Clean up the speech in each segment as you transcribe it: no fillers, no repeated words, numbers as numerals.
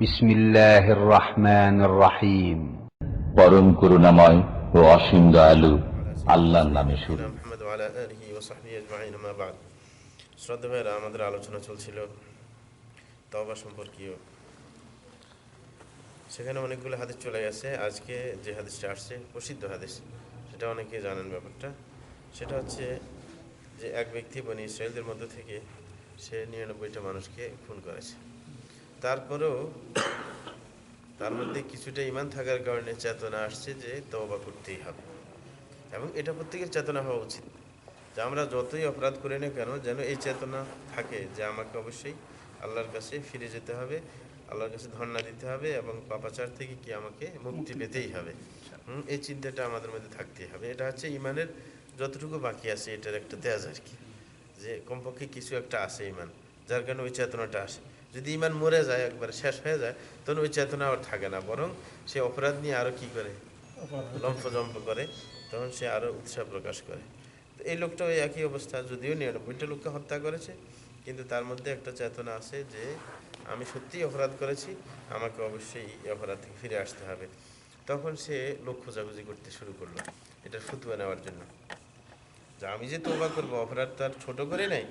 বিসমিল্লাহির রহমানির রহিম। পরম করুণাময় ও অসীম দয়ালু আল্লাহর নামে শুরু। শ্রদ্ধা ভাইরা, আমাদের আলোচনা চলছিল তওবা সম্পর্কীয়। সেখানে অনেকগুলো হাদিস চলে গেছে। আজকে যে হাদিসটা আসছে প্রসিদ্ধ হাদিস, সেটা অনেকে জানেন। ব্যাপারটা সেটা হচ্ছে যে এক ব্যক্তি বনি ইসরায়েলদের মধ্যে থেকে সে 99টা মানুষকে খুন করেছে। তারপরেও তার মধ্যে কিছুটা ঈমান থাকার কারণে চেতনা আসছে যে তওবা করতেই হবে, এবং এটা প্রত্যেকের চেতনা হওয়া উচিত যে আমরা যতই অপরাধ করি না কেন যেন এই চেতনা থাকে যে আমাকে অবশ্যই আল্লাহর কাছে ফিরে যেতে হবে, আল্লাহর কাছে ধর্ণা দিতে হবে, এবং পাপাচার থেকে কি আমাকে মুক্তি পেতেই হবে। এই চিন্তাটা আমাদের মধ্যে থাকতেই হবে। এটা হচ্ছে ঈমানের যতটুকু বাকি আছে এটার একটা তেজ আর কি, যে কমপক্ষে কিছু একটা আছে ঈমান, যার কারণে ওই চেতনাটা আসে। যদি ঈমান মরে যায়, একবার শেষ হয়ে যায়, তখন ওই চেতনা আর থাকে না, বরং সে অপরাধ নিয়ে আরও কি করে, লম্ফজম্প করে, তখন সে আরও উৎসাহ প্রকাশ করে। তো এই লোকটা ওই একই অবস্থা, যদিও 99টা লোককে হত্যা করেছে, কিন্তু তার মধ্যে একটা চেতনা আছে যে আমি সত্যিই অপরাধ করেছি, আমাকে অবশ্যই এই অপরাধ থেকে ফিরে আসতে হবে। তখন সে লোক খোঁজাখুঁজি করতে শুরু করলো এটার ফতোয়া নেওয়ার জন্য, যে আমি যে তওবা করবো, অপরাধ তার ছোট করে নাই,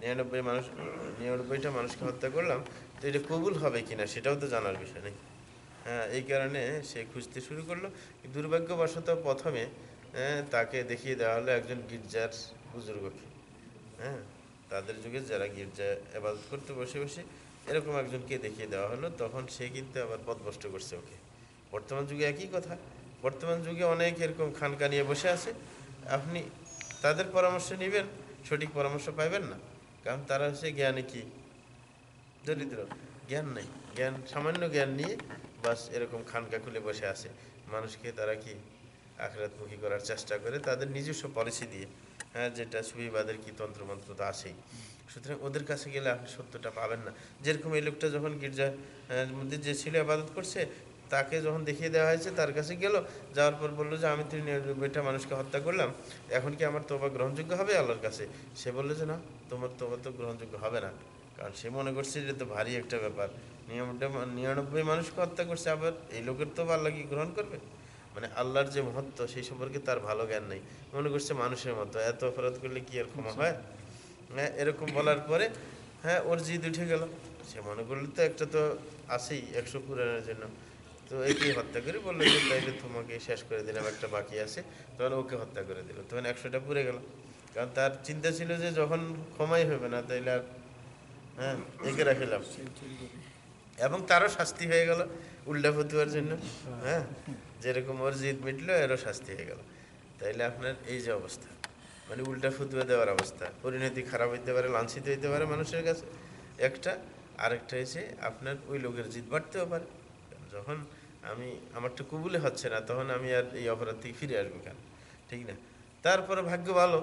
99টা মানুষকে হত্যা করলাম, তো এটা কবুল হবে কিনা সেটাও তো জানার বিষয় নেই। হ্যাঁ, এই কারণে সে খুঁজতে শুরু করলো। দুর্ভাগ্যবশত প্রথমে তাকে দেখিয়ে দেওয়া হলো একজন গির্জার বুজুর্গকে। হ্যাঁ, তাদের যুগে যারা গির্জা ইবাদত করতে বসে বসে এরকম একজনকে দেখিয়ে দেওয়া হলো। তখন সে কিন্তু আবার পথভ্রষ্ট করছে ওকে। বর্তমান যুগে একই কথা, বর্তমান যুগে অনেক এরকম খানকা নিয়ে বসে আছে। আপনি তাদের পরামর্শ নেবেন, সঠিক পরামর্শ পাইবেন না, কারণ তারা হচ্ছে জ্ঞানে কি দরিদ্র, জ্ঞান নেই। জ্ঞান, সামান্য জ্ঞান নিয়ে বাস এরকম খানকা খুলে বসে আছে। মানুষকে তারা কি আখিরাতমুখী করার চেষ্টা করে তাদের নিজস্ব পলিসি দিয়ে। হ্যাঁ, যেটা সুফিবাদের কি তন্ত্রমন্ত্র তো আছেই। সুতরাং ওদের কাছে গেলে আপনি সত্যটা পাবেন না। যেরকম এই লোকটা যখন গির্জার মধ্যে যে ছিল ইবাদত করছে, তাকে যখন দেখিয়ে দেওয়া হয়েছে, তার কাছে গেল, যাওয়ার পর বললো যে আমি তো 99টা মানুষকে হত্যা করলাম, এখন কি আমার তওবা গ্রহণযোগ্য হবে আল্লাহর কাছে? সে বললো যে না, তোমার তওবা তো গ্রহণযোগ্য হবে না। কারণ সে মনে করছে যে তো ভারী একটা ব্যাপার, 99 মানুষকে হত্যা করছে, আবার এই লোকের তো আল্লাহ কি গ্রহণ করবে? মানে আল্লাহর যে মহত্ব সেই সম্পর্কে তার ভালো জ্ঞান নেই। মনে করছে মানুষের মতো এত অপরাধ করলে কি আর ক্ষমা হয়? হ্যাঁ, এরকম বলার পরে হ্যাঁ ওর জিদ উঠে গেল। সে মনে করলে তো একটা তো আছেই 100 পুরানোর জন্য, তো একেই হত্যা করে বললো যে তাইলে তোমাকে শেষ করে দিলাম, একটা বাকি আছে। তখন ওকে হত্যা করে দিল, তখন 100টা পুড়ে গেল। কারণ তার চিন্তা ছিল যে যখন ক্ষমাই হবে না, তাইলে আর হ্যাঁ একে রাখিলাম, এবং তারও শাস্তি হয়ে গেল উল্টা ফতুয়ার জন্য। হ্যাঁ, যেরকম ওর জিদ মিটলো, এরও শাস্তি হয়ে গেল। তাইলে আপনার এই যে অবস্থা, মানে উল্টা ফতুয়া দেওয়ার অবস্থা, পরিণতি খারাপ হইতে পারে, লাঞ্ছিত হইতে পারে মানুষের কাছে একটা। আরেকটা হয়েছে আপনার ওই লোকের জিদ বাড়তেও পারে। যখন আমি আমারটা কবুলে হচ্ছে না, তখন আমি আর এই অপরাধ থেকে ফিরে আসবো কেন? ঠিক না? তারপরে ভাগ্য ভালো,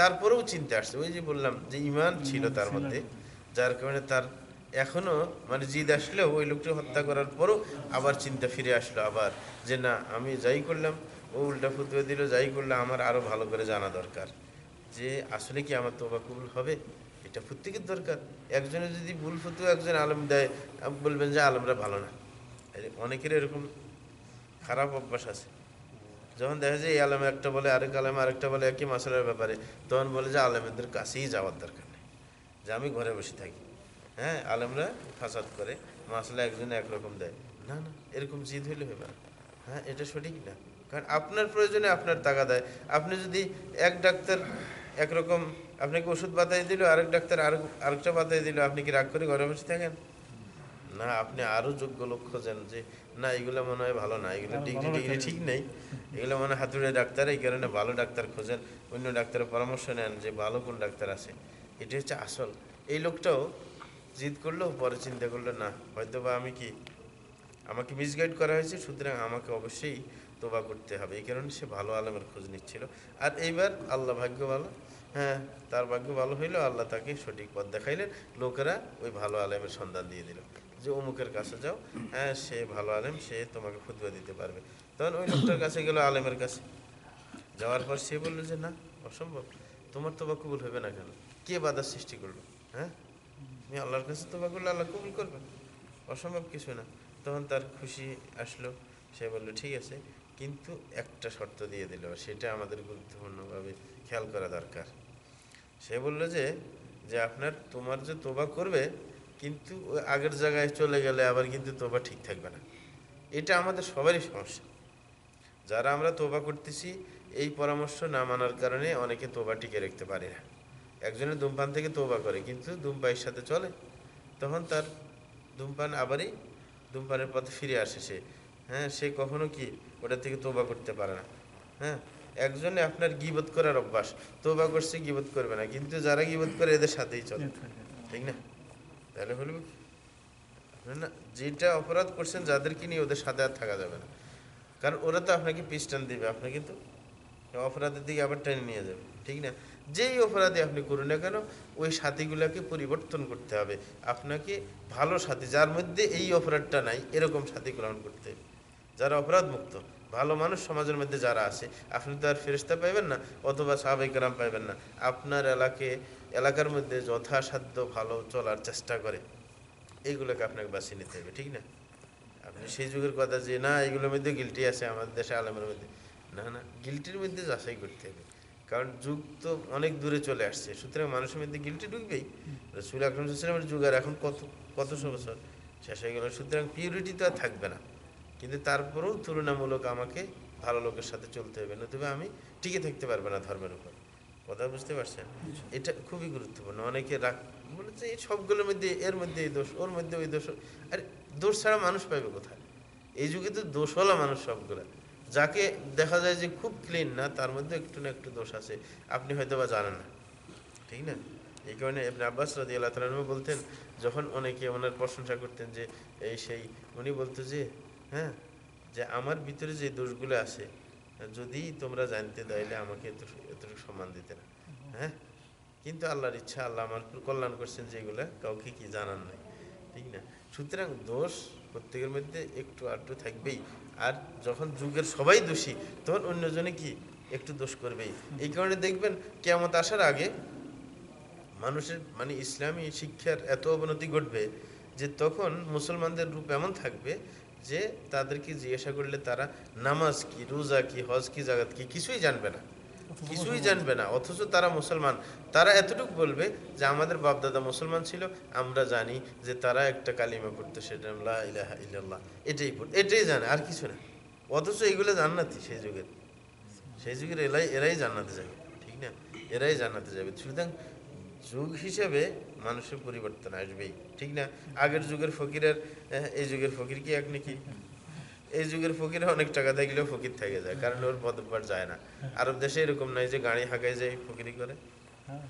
তারপরেও চিন্তা আসছে, ওই যে বললাম যে ঈমান ছিল তার মধ্যে, যার কারণে তার এখনো মানে জিদ আসলেও ওই লোকটা হত্যা করার পরও আবার চিন্তা ফিরে আসলো আবার, যে না আমি যাই করলাম, ও উল্টা ফুতুয়া দিল, যাই করলাম আমার আরও ভালো করে জানা দরকার যে আসলে কি আমার তওবা কবুল হবে। এটা প্রত্যেকের দরকার। একজনে যদি ভুল ফতুয়া একজন আলেম দেয়, বলবেন যে আলেমরা ভালো না। অনেকের এরকম খারাপ অভ্যাস আছে। যখন দেখা যায় এই আলেম একটা বলে, আরেক আলেম আরেকটা বলে একই মাসালার ব্যাপারে, তখন বলে যে আলেমদের কাছেই যাওয়ার দরকার নেই, যে আমি ঘরে বসে থাকি। হ্যাঁ, আলেমরা ফাসাদ করে, মাসলা একজনে একরকম দেয়। না না, এরকম জিদ হইলে হবে না। হ্যাঁ, এটা সঠিক না। কারণ আপনার প্রয়োজনে আপনার টাকা দেয়। আপনি যদি এক ডাক্তার একরকম আপনাকে ওষুধ বাতাই দিল, আরেক ডাক্তার আরেকটা বাতাই দিল, আপনি কি রাগ করে ঘরে বসে থাকেন? না, আপনি আরও যোগ্য লোক খোঁজেন, যে না এগুলো মনে হয় ভালো না, এগুলো ডিগ্রি টিগ্রি ঠিক নেই, এগুলো মনে হয় হাতুড়ে ডাক্তার, এই কারণে ভালো ডাক্তার খোঁজেন, অন্য ডাক্তারের পরামর্শ নেন যে ভালো কোন ডাক্তার আছে। এটা হচ্ছে আসল। এই লোকটাও জিদ করলো, পরে চিন্তা করলো না হয়তো বা আমি কি আমাকে মিসগাইড করা হয়েছে, সুতরাং আমাকে অবশ্যই তোবা করতে হবে। এই কারণে সে ভালো আলেমের খোঁজ নিচ্ছিল। আর এইবার আল্লাহ ভাগ্য ভালো, হ্যাঁ তার ভাগ্য ভালো হইলো, আল্লাহ তাকে সঠিক পথ দেখাইলেন। লোকেরা ওই ভালো আলেমের সন্ধান দিয়ে দিল যে অমুকের কাছে যাও, হ্যাঁ সে ভালো আলেম, সে তোমাকে ফতোয়া দিতে পারবে। তখন ওই লোকটার কাছে গেল, আলেমের কাছে যাওয়ার পর সে বললো যে না, অসম্ভব, তোমার তোবা কবুল হবে না কেন? কে বাধার সৃষ্টি করলো? হ্যাঁ, তুমি আল্লাহর কাছে তোবা করলে আল্লাহ কবুল করবে। অসম্ভব কিছু না। তখন তার খুশি আসলো, সে বললো ঠিক আছে, কিন্তু একটা শর্ত দিয়ে দিল, সেটা আমাদের গুরুত্বপূর্ণভাবে খেয়াল করা দরকার। সে বলল যে যে আপনার তোমার যে তোবা করবে, কিন্তু ওই আগের জায়গায় চলে গেলে আবার কিন্তু তোবা ঠিক থাকবে না। এটা আমাদের সবারই সমস্যা। যারা আমরা তোবা করতেছি, এই পরামর্শ না মানার কারণে অনেকে তোবা টিকে রাখতে পারে না। একজনের ধূমপান থেকে তোবা করে, কিন্তু ধূমপানের সাথে চলে, তখন তার ধূমপান আবারই ধূমপানের পথে ফিরে আসে সে। হ্যাঁ, সে কখনো কি ওটা থেকে তোবা করতে পারে না। হ্যাঁ, একজনে আপনার গীবত করার অভ্যাস, তোবা করছে গীবত করবে না, কিন্তু যারা গীবত করে এদের সাথেই চলে, ঠিক না? তাহলে হলো কি? না, যেটা অপরাধ করছেন যাদেরকে নিয়ে ওদের সাথে আর থাকা যাবে না, কারণ ওরা তো আপনাকে পিস্টান দিবে, আপনাকে তো অপরাধের দিকে আবার টেনে নিয়ে যাবে, ঠিক না? যেই অপরাধী আপনি করুন না কেন, ওই সাথীগুলোকে পরিবর্তন করতে হবে। আপনাকে ভালো সাথী, যার মধ্যে এই অপরাধটা নাই, এরকম সাথী গ্রহণ করতে হবে, যারা অপরাধ মুক্ত ভালো মানুষ সমাজের মধ্যে যারা আছে। আপনি তো আর ফেরেশতা পাইবেন না, অথবা সাহাবায়ে কেরাম পাইবেন না। আপনার এলাকার মধ্যে যথাসাধ্য ভালো চলার চেষ্টা করে, এইগুলোকে আপনাকে বাছিয়ে নিতে হবে, ঠিক না? আপনি সেই যুগের কথা যে না এগুলোর মধ্যে গিল্টি আছে আমাদের দেশে আলেমের মধ্যে, না না, গিল্টির মধ্যে যাচাই করতে হবে, কারণ যুগ তো অনেক দূরে চলে আসছে, সুতরাং মানুষের মধ্যে গিল্টি ঢুকবেই। রাসূল আকরাম সাল্লাল্লাহু আলাইহি ওয়াসাল্লামের যুগ আর এখন কতশো বছর শেষ হয়ে গেল, সুতরাং পিউরিটি তো আর থাকবে না। কিন্তু তারপরেও তুলনামূলক আমাকে ভালো লোকের সাথে চলতে হবে, নতুবা আমি টিকে থাকতে পারবো না ধর্মের উপর। কথা বুঝতে পারছেন? এটা খুবই গুরুত্বপূর্ণ। অনেকে রাগ বলেছে এই সবগুলোর মধ্যে, এর মধ্যে এই দোষ, ওর মধ্যে ওই দোষ। আরে দোষ ছাড়া মানুষ পাইবে কোথায়? এই যুগে তো দোষওয়ালা মানুষ সবগুলা। যাকে দেখা যায় যে খুব ক্লিন না, তার মধ্যে একটু না একটু দোষ আছে, আপনি হয়তো বা জানেন না, ঠিক না? এই কারণে ইবনে আব্বাস রাদিয়াল্লাহু তাআলা আনহু বলতেন, যখন অনেকে ওনার প্রশংসা করতেন যে এই সেই, উনি বলতো যে হ্যাঁ, যে আমার ভিতরে যে দোষগুলো আছে, যদি তোমরা জানতে তাইলে আমাকে এতটুকু সম্মান দিতে না। হ্যাঁ, কিন্তু আল্লাহর ইচ্ছা, আল্লাহ আমার কল্যাণ করছেন যেগুলো কাউকে কি জানান নাই, ঠিক না? সুতরাং দোষ প্রত্যেকের মধ্যে একটু আধটু থাকবেই। আর যখন যুগের সবাই দোষী, তখন অন্যজনে কি একটু দোষ করবেই। এই কারণে দেখবেন কিয়ামত আসার আগে মানুষের মানে ইসলামী শিক্ষার এত অবনতি ঘটবে যে তখন মুসলমানদের রূপ এমন থাকবে যে তাদেরকে জিজ্ঞাসা করলে তারা নামাজ কি, রোজা কি, হজ কি, জাকাত কি কিছুই জানবে না, কিছুই জানবে না, অথচ তারা মুসলমান। তারা এতটুকু বলবে যে আমাদের বাপদাদা মুসলমান ছিল, আমরা জানি যে তারা একটা কালিমা পড়তো, সেটা লা ইলাহা ইল্লাল্লাহ, এটাই জানে, আর কিছু না। অথচ এইগুলো জান্নাতি, সেই যুগের এরাই জান্নাতে যাবে, ঠিক না? এরাই জান্নাতে যাবে। সুতরাং যুগ হিসেবে মানুষের পরিবর্তন আসবেই, ঠিক না? আগের যুগের ফকিরের এই যুগের ফকির কি এক নাকি? এই যুগের ফকির অনেক টাকা থাকলেও ফকির থেকে যায়, কারণ ওর পদবার যায় না। আরব দেশে এরকম নাই যে গাড়ি হাঁকায় যায় ফকিরি করে। হ্যাঁ,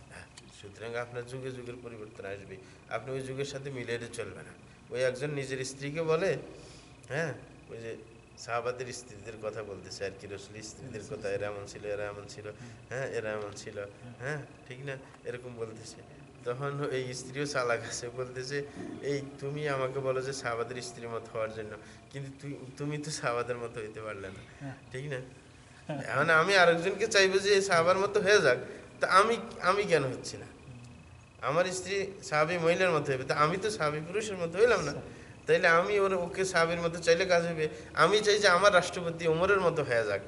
সুতরাং আপনার যুগে যুগের পরিবর্তন আসবে, আপনি ওই যুগের সাথে মিলিয়ে চলবে না। ওই একজন নিজের স্ত্রীকে বলে, হ্যাঁ, ওই যে সাহাবাদের স্ত্রীদের কথা বলতেছে আর কি, রাসূলের স্ত্রীদের কথা, এরা এমন ছিল, এরা এমন ছিল, হ্যাঁ, এরা এমন ছিল, হ্যাঁ, ঠিক না? এরকম বলতেছে। তখন এই স্ত্রীও চালাক আছে, বলতেছে এই তুমি আমাকে বলো যে সাহাবাদের স্ত্রীর মতো হওয়ার জন্য, কিন্তু তুমি তো সাহাবাদের মতো হইতে পারলে না, ঠিক না? এখন আমি আরেকজনকে চাইবো যে সাহাবার মতো হয়ে যাক, তা আমি কেন হচ্ছি না? আমার স্ত্রী সাহাবী মহিলার মতো হবে, তা আমি তো সাহাবী পুরুষের মতো হইলাম না। তাইলে আমি ওকে সাহাবীর মতো চাইলে কাজ হবে। আমি চাই যে আমার রাষ্ট্রপতি ওমরের মতো হয়ে যাক,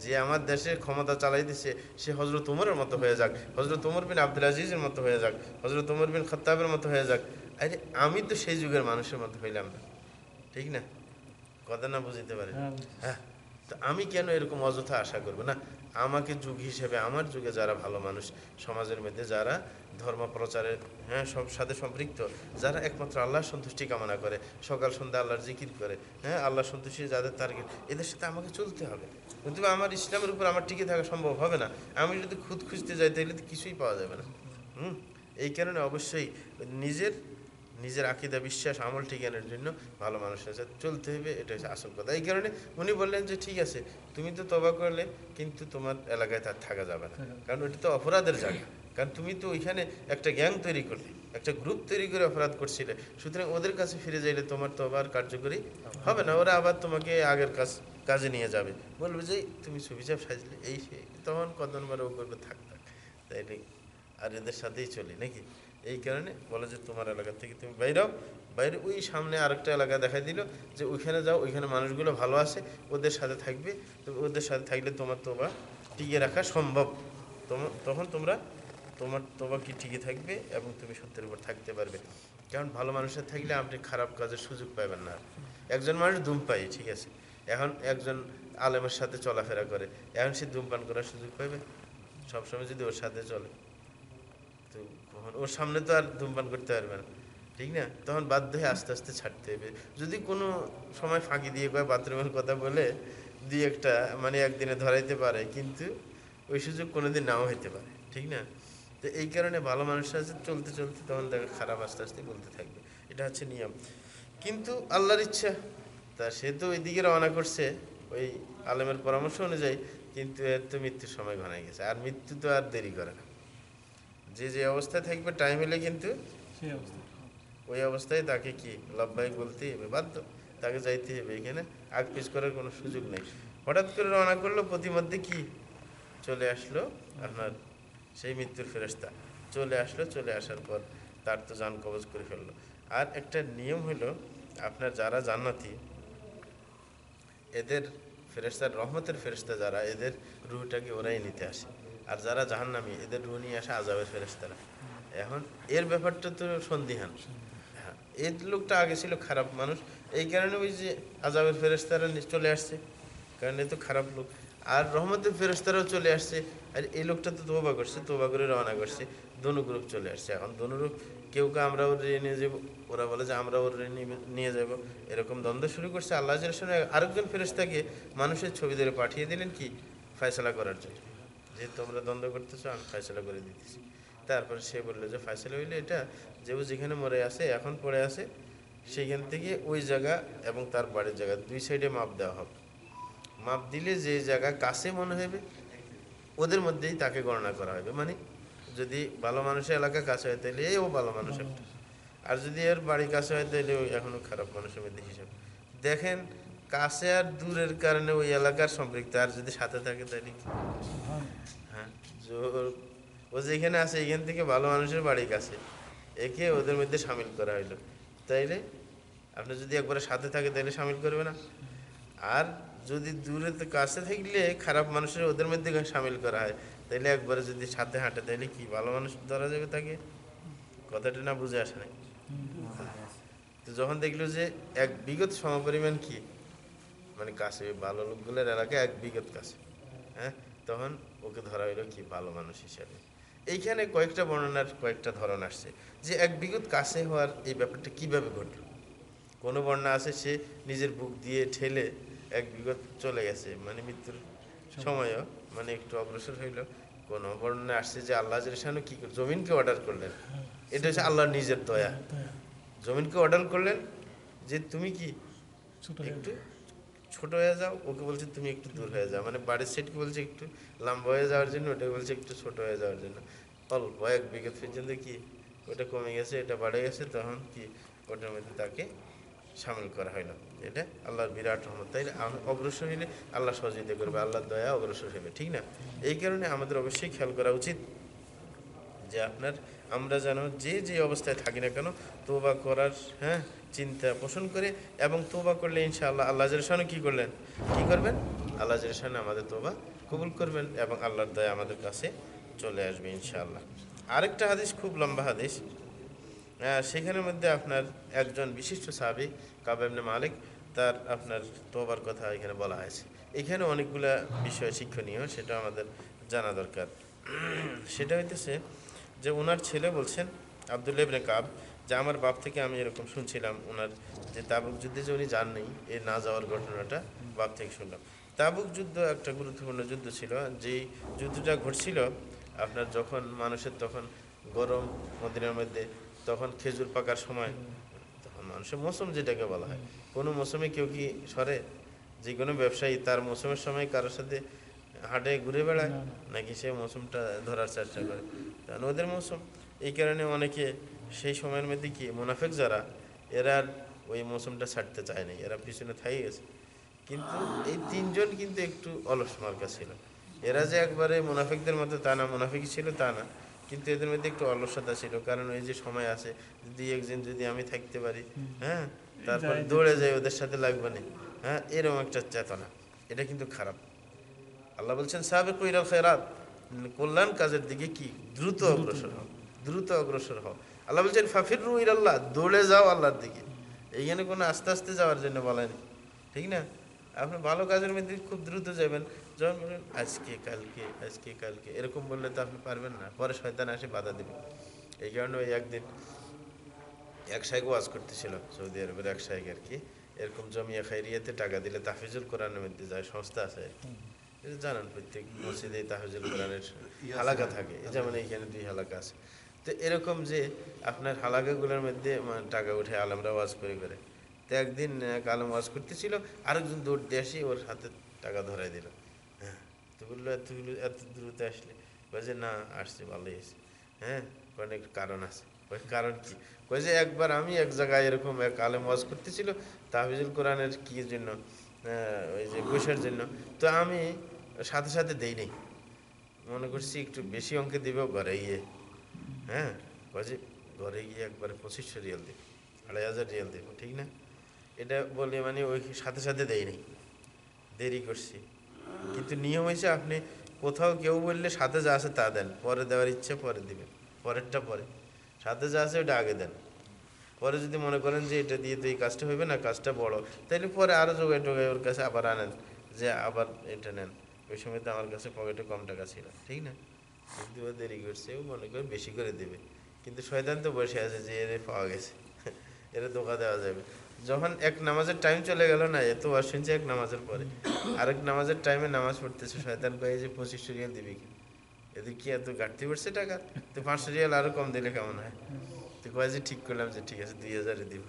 যে আমার দেশের ক্ষমতা চালাইতেছে সে হযরত ওমরের মতো হয়ে যাক, হযরত ওমর বিন আব্দুল আজিজের মতো হয়ে যাক, হযরত ওমর বিন খাত্তাবের মতো হয়ে যাক। আরে আমি তো সেই যুগের মানুষের মতো হইলাম না, ঠিক না? কথা না বুঝতে পারে? হ্যাঁ, তো আমি কেন এরকম অযথা আশা করব না? আমাকে যুগ হিসেবে আমার যুগে যারা ভালো মানুষ, সমাজের মধ্যে যারা ধর্ম প্রচারের হ্যাঁ সব সাথে সম্পৃক্ত, যারা একমাত্র আল্লাহর সন্তুষ্টি কামনা করে, সকাল সন্ধ্যা আল্লাহর জিকির করে, হ্যাঁ, আল্লাহ সন্তুষ্টি যাদের টার্গেট, এদের সাথে আমাকে চলতে হবে। কিন্তু আমার ইসলামের উপর আমার টিকে থাকা সম্ভব হবে না। আমি যদি খুদ খুঁজতে যাই তাহলে তো কিছুই পাওয়া যাবে না। এই কারণে অবশ্যই নিজের আকীদা, বিশ্বাস, আমল ঠিকানোর জন্য ভালো মানুষের সাথে চলতে হবে, এটা হচ্ছে আসল কথা। এই কারণে উনি বললেন যে ঠিক আছে, তুমি তো তওবা করলে, কিন্তু তোমার এলাকায় তার থাকা যাবে না, কারণ ওটা তো অপরাধের জায়গা। কারণ তুমি তো ওইখানে একটা গ্যাং তৈরি করলে, একটা গ্রুপ তৈরি করে অপরাধ করছিলে, সুতরাং ওদের কাছে ফিরে যাইলে তোমার তওবা আর কার্যকরী হবে না। ওরা আবার তোমাকে আগের কাজে নিয়ে যাবে, বলবে যে তুমি সুবিচার সাজলে এই সেই, তখন কতবার ও করবে, থাক তাইলে আর এদের সাথেই চলি নাকি? এই কারণে বলে যে তোমার এলাকা থেকে তুমি বাইরাও, বাইরে ওই সামনে আরেকটা এলাকা দেখাই দিল যে ওইখানে যাও, ওইখানে মানুষগুলো ভালো আছে, ওদের সাথে থাকবে। তো ওদের সাথে থাকলে তোমার তোবা টিকে রাখা সম্ভব। তখন তোমার তোবা কি টিকে থাকবে এবং তুমি সত্যের উপর থাকতে পারবে। কারণ ভালো মানুষের থাকলে আপনি খারাপ কাজের সুযোগ পাবেন না। একজন মানুষ ধূমপাই, ঠিক আছে, এখন একজন আলেমের সাথে চলাফেরা করে, এখন সে ধূমপান করার সুযোগ পাবে? সবসময় যদি ওর সাথে চলে তো কখন ওর সামনে তো আর ধূমপান করতে পারবে না, ঠিক না? তখন বাধ্য হয়ে আস্তে আস্তে ছাড়তে হবে। যদি কোনো সময় ফাঁকি দিয়ে কয় বাথরুমের কথা বলে দুই একটা মানে একদিনে ধরাইতে পারে, কিন্তু ওই সুযোগ কোনোদিন নাও হইতে পারে, ঠিক না? তো এই কারণে ভালো মানুষের সাথে চলতে চলতে তখন দেখে খারাপ আস্তে আস্তে বলতে থাকবে। এটা হচ্ছে নিয়ম। কিন্তু আল্লাহর ইচ্ছা, তা সে তো ওই দিকে রওনা করছে ওই আলেমের পরামর্শ অনুযায়ী, কিন্তু এর তো মৃত্যুর সময় ঘনাই গেছে। আর মৃত্যু তো আর দেরি করে না। যে অবস্থায় থাকবে টাইম হলে কিন্তু ওই অবস্থায় তাকে কি লব্বাইক বলতেই হবে, বাধ্য, তাকে যাইতে হবে। এখানে আগ পিছ করার কোনো সুযোগ নেই। হঠাৎ করে রওনা করলো, প্রতিমধ্যে কি চলে আসলো আপনার সেই মৃত্যুর ফেরেশতা চলে আসলো। চলে আসার পর তার তো জান কবজ করে ফেললো। আর একটা নিয়ম হলো আপনার যারা জান্নাতি এদের ফেরেশতার রহমতের ফেরেশতা যারা, এদের রুহটাকে ওরাই নিতে আসে। আর যারা জাহান্নামী এদের রুহ নিয়ে আসে আযাবের ফেরেশতারা। এখন এর ব্যাপারটা তো সন্দিহান। হ্যাঁ, এই লোকটা আগে ছিল খারাপ মানুষ, এই কারণে ওই যে আযাবের ফেরেশতারা চলে আসছে, কারণ এ তো খারাপ লোক। আর রহমতের ফেরেশতারাও চলে আসছে। আর এই লোকটা তো তওবা করছে, তওবা করে রওনা করছে, দোনো গ্রুপ চলে আসছে। এখন দোনো গ্রুপ, কেউ আমরা ওর নিয়ে যাবো, ওরা বলে যে আমরা ওর নিয়ে যাব, এরকম দ্বন্দ্ব শুরু করছে। আল্লাহ আরেকজন ফেরেশতাকে মানুষের ছবি ধরে পাঠিয়ে দিলেন কি ফয়সালা করার জন্য, যে তোমরা দ্বন্দ্ব করতেছো, আমি ফয়সালা করে দিতেছি। তারপরে সে বললো যে ফয়সালা হইলে এটা যে যেখানে মরে আছে এখন পড়ে আছে সেইখান থেকে ওই জায়গা এবং তার বাড়ির জায়গা দুই সাইডে মাপ দেওয়া হবে। মাপ দিলে যে জায়গা কাছে মনে হবে ওদের মধ্যেই তাকে গণনা করা হবে। মানে যদি ভালো মানুষের এলাকা কাছে হয় তাহলে ও ভালো মানুষ একটা, আর যদি এর বাড়ি কাছে হয় তাহলে ওই এখনো খারাপ মানুষের মধ্যে হিসাব। দেখেন কাছে আর দূরের কারণে ওই এলাকার সম্পৃক্ত, আর যদি সাথে থাকে তাহলে হ্যাঁ, ও যেখানে আছে এখান থেকে ভালো মানুষের বাড়ি কাছে, একে ওদের মধ্যে সামিল করা হইলো। তাইলে আপনি যদি একবারে সাথে থাকে তাহলে সামিল করবে না। আর যদি দূরে কাছে থাকলে খারাপ মানুষের ওদের মধ্যে সামিল করা হয়, তাইলে একবারে যদি সাথে হাঁটে তাহলে কি ভালো মানুষ ধরা যাবে তাকে? কথাটা না বুঝে আসে নাই। তো যখন দেখলো যে এক বিগত সমপরিমাণ কি মানে কাছে, ভালো লোকগুলোর এলাকায় এক বিগত কাছে, হ্যাঁ, তখন ওকে ধরা হইলো কি ভালো মানুষ হিসাবে। এইখানে কয়েকটা বর্ণনার কয়েকটা ধরন আসছে যে এক বিগত কাছে হওয়ার এই ব্যাপারটা কিভাবে ঘটলো। কোনো বর্ণনা আছে সে নিজের বুক দিয়ে ঠেলে এক বিগত চলে গেছে, মানে মৃত্যুর সময়ও মানে একটু অগ্রসর হইল। কোনো বর্ণনা আসছে যে আল্লাহ কি জমিনকে অর্ডার করলেন, এটা হচ্ছে আল্লাহর নিজের দয়া। জমিনকে অর্ডার করলেন যে তুমি কি একটু ছোট হয়ে যাও, ওকে বলছে তুমি একটু দূর হয়ে যাও, মানে বাড়ির সেটকে বলছে একটু লম্বা হয়ে যাওয়ার জন্য, ওটাকে বলছে একটু ছোট হয়ে যাওয়ার জন্য। অল্প এক বিগত পর্যন্ত কি ওটা কমে গেছে, এটা বাড়ে গেছে, তখন কি ওটার মধ্যে তাকে সামিল করা হইলো। এটা আল্লাহর বিরাট রহমত। তাই অগ্রসর হইলে আল্লাহ সহযোগিতা করবে, আল্লাহর দয়া অগ্রসর হবে, ঠিক না? এই কারণে আমাদের অবশ্যই খেয়াল করা উচিত যে আপনার আমরা যেন যে অবস্থায় থাকি না কেন তওবা করার চিন্তা পোষণ করে, এবং তওবা করলে ইনশাআল্লাহ আল্লাহ জাল্লাহু কি করবেন, আল্লাহ জাল্লাহু আমাদের তওবা কবুল করবেন এবং আল্লাহর দয়া আমাদের কাছে চলে আসবে ইনশাআল্লাহ। আরেকটা হাদিস খুব লম্বা হাদিস, সেখানের মধ্যে আপনার একজন বিশিষ্ট সাহাবী কাব ইবনে মালিক, তার আপনার তওবার কথা এখানে বলা হয়েছে। এখানে অনেকগুলা বিষয় শিক্ষণীয়, সেটা আমাদের জানা দরকার। সেটা হইতেছে যে ওনার ছেলে বলছেন আব্দুল্লাহ ইবনে কাব, যে আমার বাপ থেকে আমি এরকম শুনছিলাম ওনার যে তাবুক যুদ্ধে যে উনি যাননি, এই না যাওয়ার ঘটনাটা বাপ থেকে শুনলাম। তাবুক যুদ্ধ একটা গুরুত্বপূর্ণ যুদ্ধ ছিল। যেই যুদ্ধটা ঘটছিল আপনার যখন মানুষের তখন গরম মদিনার মধ্যে, তখন খেজুর পাকার সময়, তখন মানুষের মৌসুম যেটাকে বলা হয়। কোনো মৌসুমে কেউ কি সরে? যে কোনো ব্যবসায়ী তার মৌসুমের সময় কারোর সাথে হাটে ঘুরে বেড়ায় নাকি সে মৌসুমটা ধরার চেষ্টা করে? কারণ ওদের মৌসুম। এই কারণে অনেকে সেই সময়ের মধ্যে কি মুনাফিক যারা, এরা ওই মৌসুমটা ছাড়তে চায় না, এরা পিছনে থাই গেছে। কিন্তু এই তিনজন কিন্তু একটু অলস মার্কা ছিল। এরা যে একবারে মুনাফিকদের মতো তা না, মুনাফিকই ছিল তা না, কিন্তু এদের মধ্যে একটু অলসতা ছিল, কারণ ওই যে সময় আছে, দুই একদিন যদি আমি থাকতে পারি, হ্যাঁ, তারপর দৌড়ে যাই ওদের সাথে লাগবে না, হ্যাঁ, এরকম একটা চেতনা। এটা কিন্তু খারাপ। আল্লাহ বলছেন সাবিকু ইলাল খায়রাত, কল্যাণ কাজের দিকে কি দ্রুত অগ্রসর হও, দ্রুত অগ্রসর হও। আল্লাহ বলছেন ফাফিরু ইলাল্লাহ, দৌড়ে যাও আল্লাহর দিকে। এইখানে কোনো আস্তে আস্তে যাওয়ার জন্য বলেনি, ঠিক না? আপনি ভালো কাজের মধ্যে খুব দ্রুত যাবেন, যখন বলেন আজকে কালকে আজকে কালকে এরকম বললে তো আপনি পারবেন না, পরে শয়তান এসে বাধা দেবে। এই কারণে ওই একদিন এক শাইখ ওয়াজ করতেছিল, সৌদি আরবের এক শাইখ আর কি, এরকম জমিয়া খাইরিয়াতে টাকা দিলে তাহফিজুল কোরআনের মধ্যে যায় সংস্থা আছে, এটা জানান, প্রত্যেক মসজিদে তাহফিজুল কোরআনের হালাকা থাকে, যেমন এইখানে 2 হালাকা আছে। তো এরকম যে আপনার হালাকাগুলোর মধ্যে টাকা উঠে আলেমরা ওয়াজ করে করে। তো একদিন এক আলেম ওয়াজ করতেছিল, আরেকজন দৌড় দিয়ে আসি ওর হাতে টাকা ধরাই দিল। হ্যাঁ, তো বললো এত দ্রুত আসলে? বলছে না, আসছে ভালোই এসে। হ্যাঁ, অনেক কারণ আছে। ওই কারণ কি? কই যে একবার আমি এক জায়গায় এরকম এক আলেম ওয়াজ করতেছিল তাহফিজুল কোরআনের কি জন্য, ওই যে গোশের জন্য। তো আমি সাথে সাথে দেই নেই, মনে করছি একটু বেশি অঙ্কে দিবেও ঘরে গিয়ে। হ্যাঁ, কয়ে ঘরে গিয়ে একবারে 2500 রিয়াল দেব, 2500 রিয়াল দেবো, ঠিক না? এটা বলে মানে ওই সাথে সাথে দেই নেই, দেরি করছি। কিন্তু নিয়ম হয়েছে আপনি কোথাও কেউ বললে সাথে যা আছে তা দেন, পরে দেওয়ার ইচ্ছে পরে দিবেন, পরেরটা পরে, সাথে যা আছে ওটা আগে দেন। পরে যদি মনে করেন যে এটা দিয়ে তো এই কাজটা হইবে না, কাজটা বড়, তাহলে পরে আরও যোগায় টোগায় ওর কাছে আবার আনেন, যে আবার এটা নেন। ওই সময় তো আমার কাছে পকেটে কম টাকা ছিল, ঠিক না? কিন্তু ও দেরি করছে, ও মনে করে বেশি করে দেবে, কিন্তু শয়তান তো বসে আছে যে এরে পাওয়া গেছে, এরা ধোকা দেওয়া যাবে। যখন এক নামাজের টাইম চলে গেল না, এত ওয়াজ শুনছে এক নামাজের পরে, আরেক নামাজের টাইমে নামাজ পড়তেছে, শয়তান কয়ে যে 2500 রিয়াল দিবি কি? এদের কি এত ঘাটতি পড়ছে টাকা? তো 500 রিয়াল আরো কম দিলে কেমন হয়? তো কয়ে যে ঠিক করলাম যে ঠিক আছে 2000 দিব।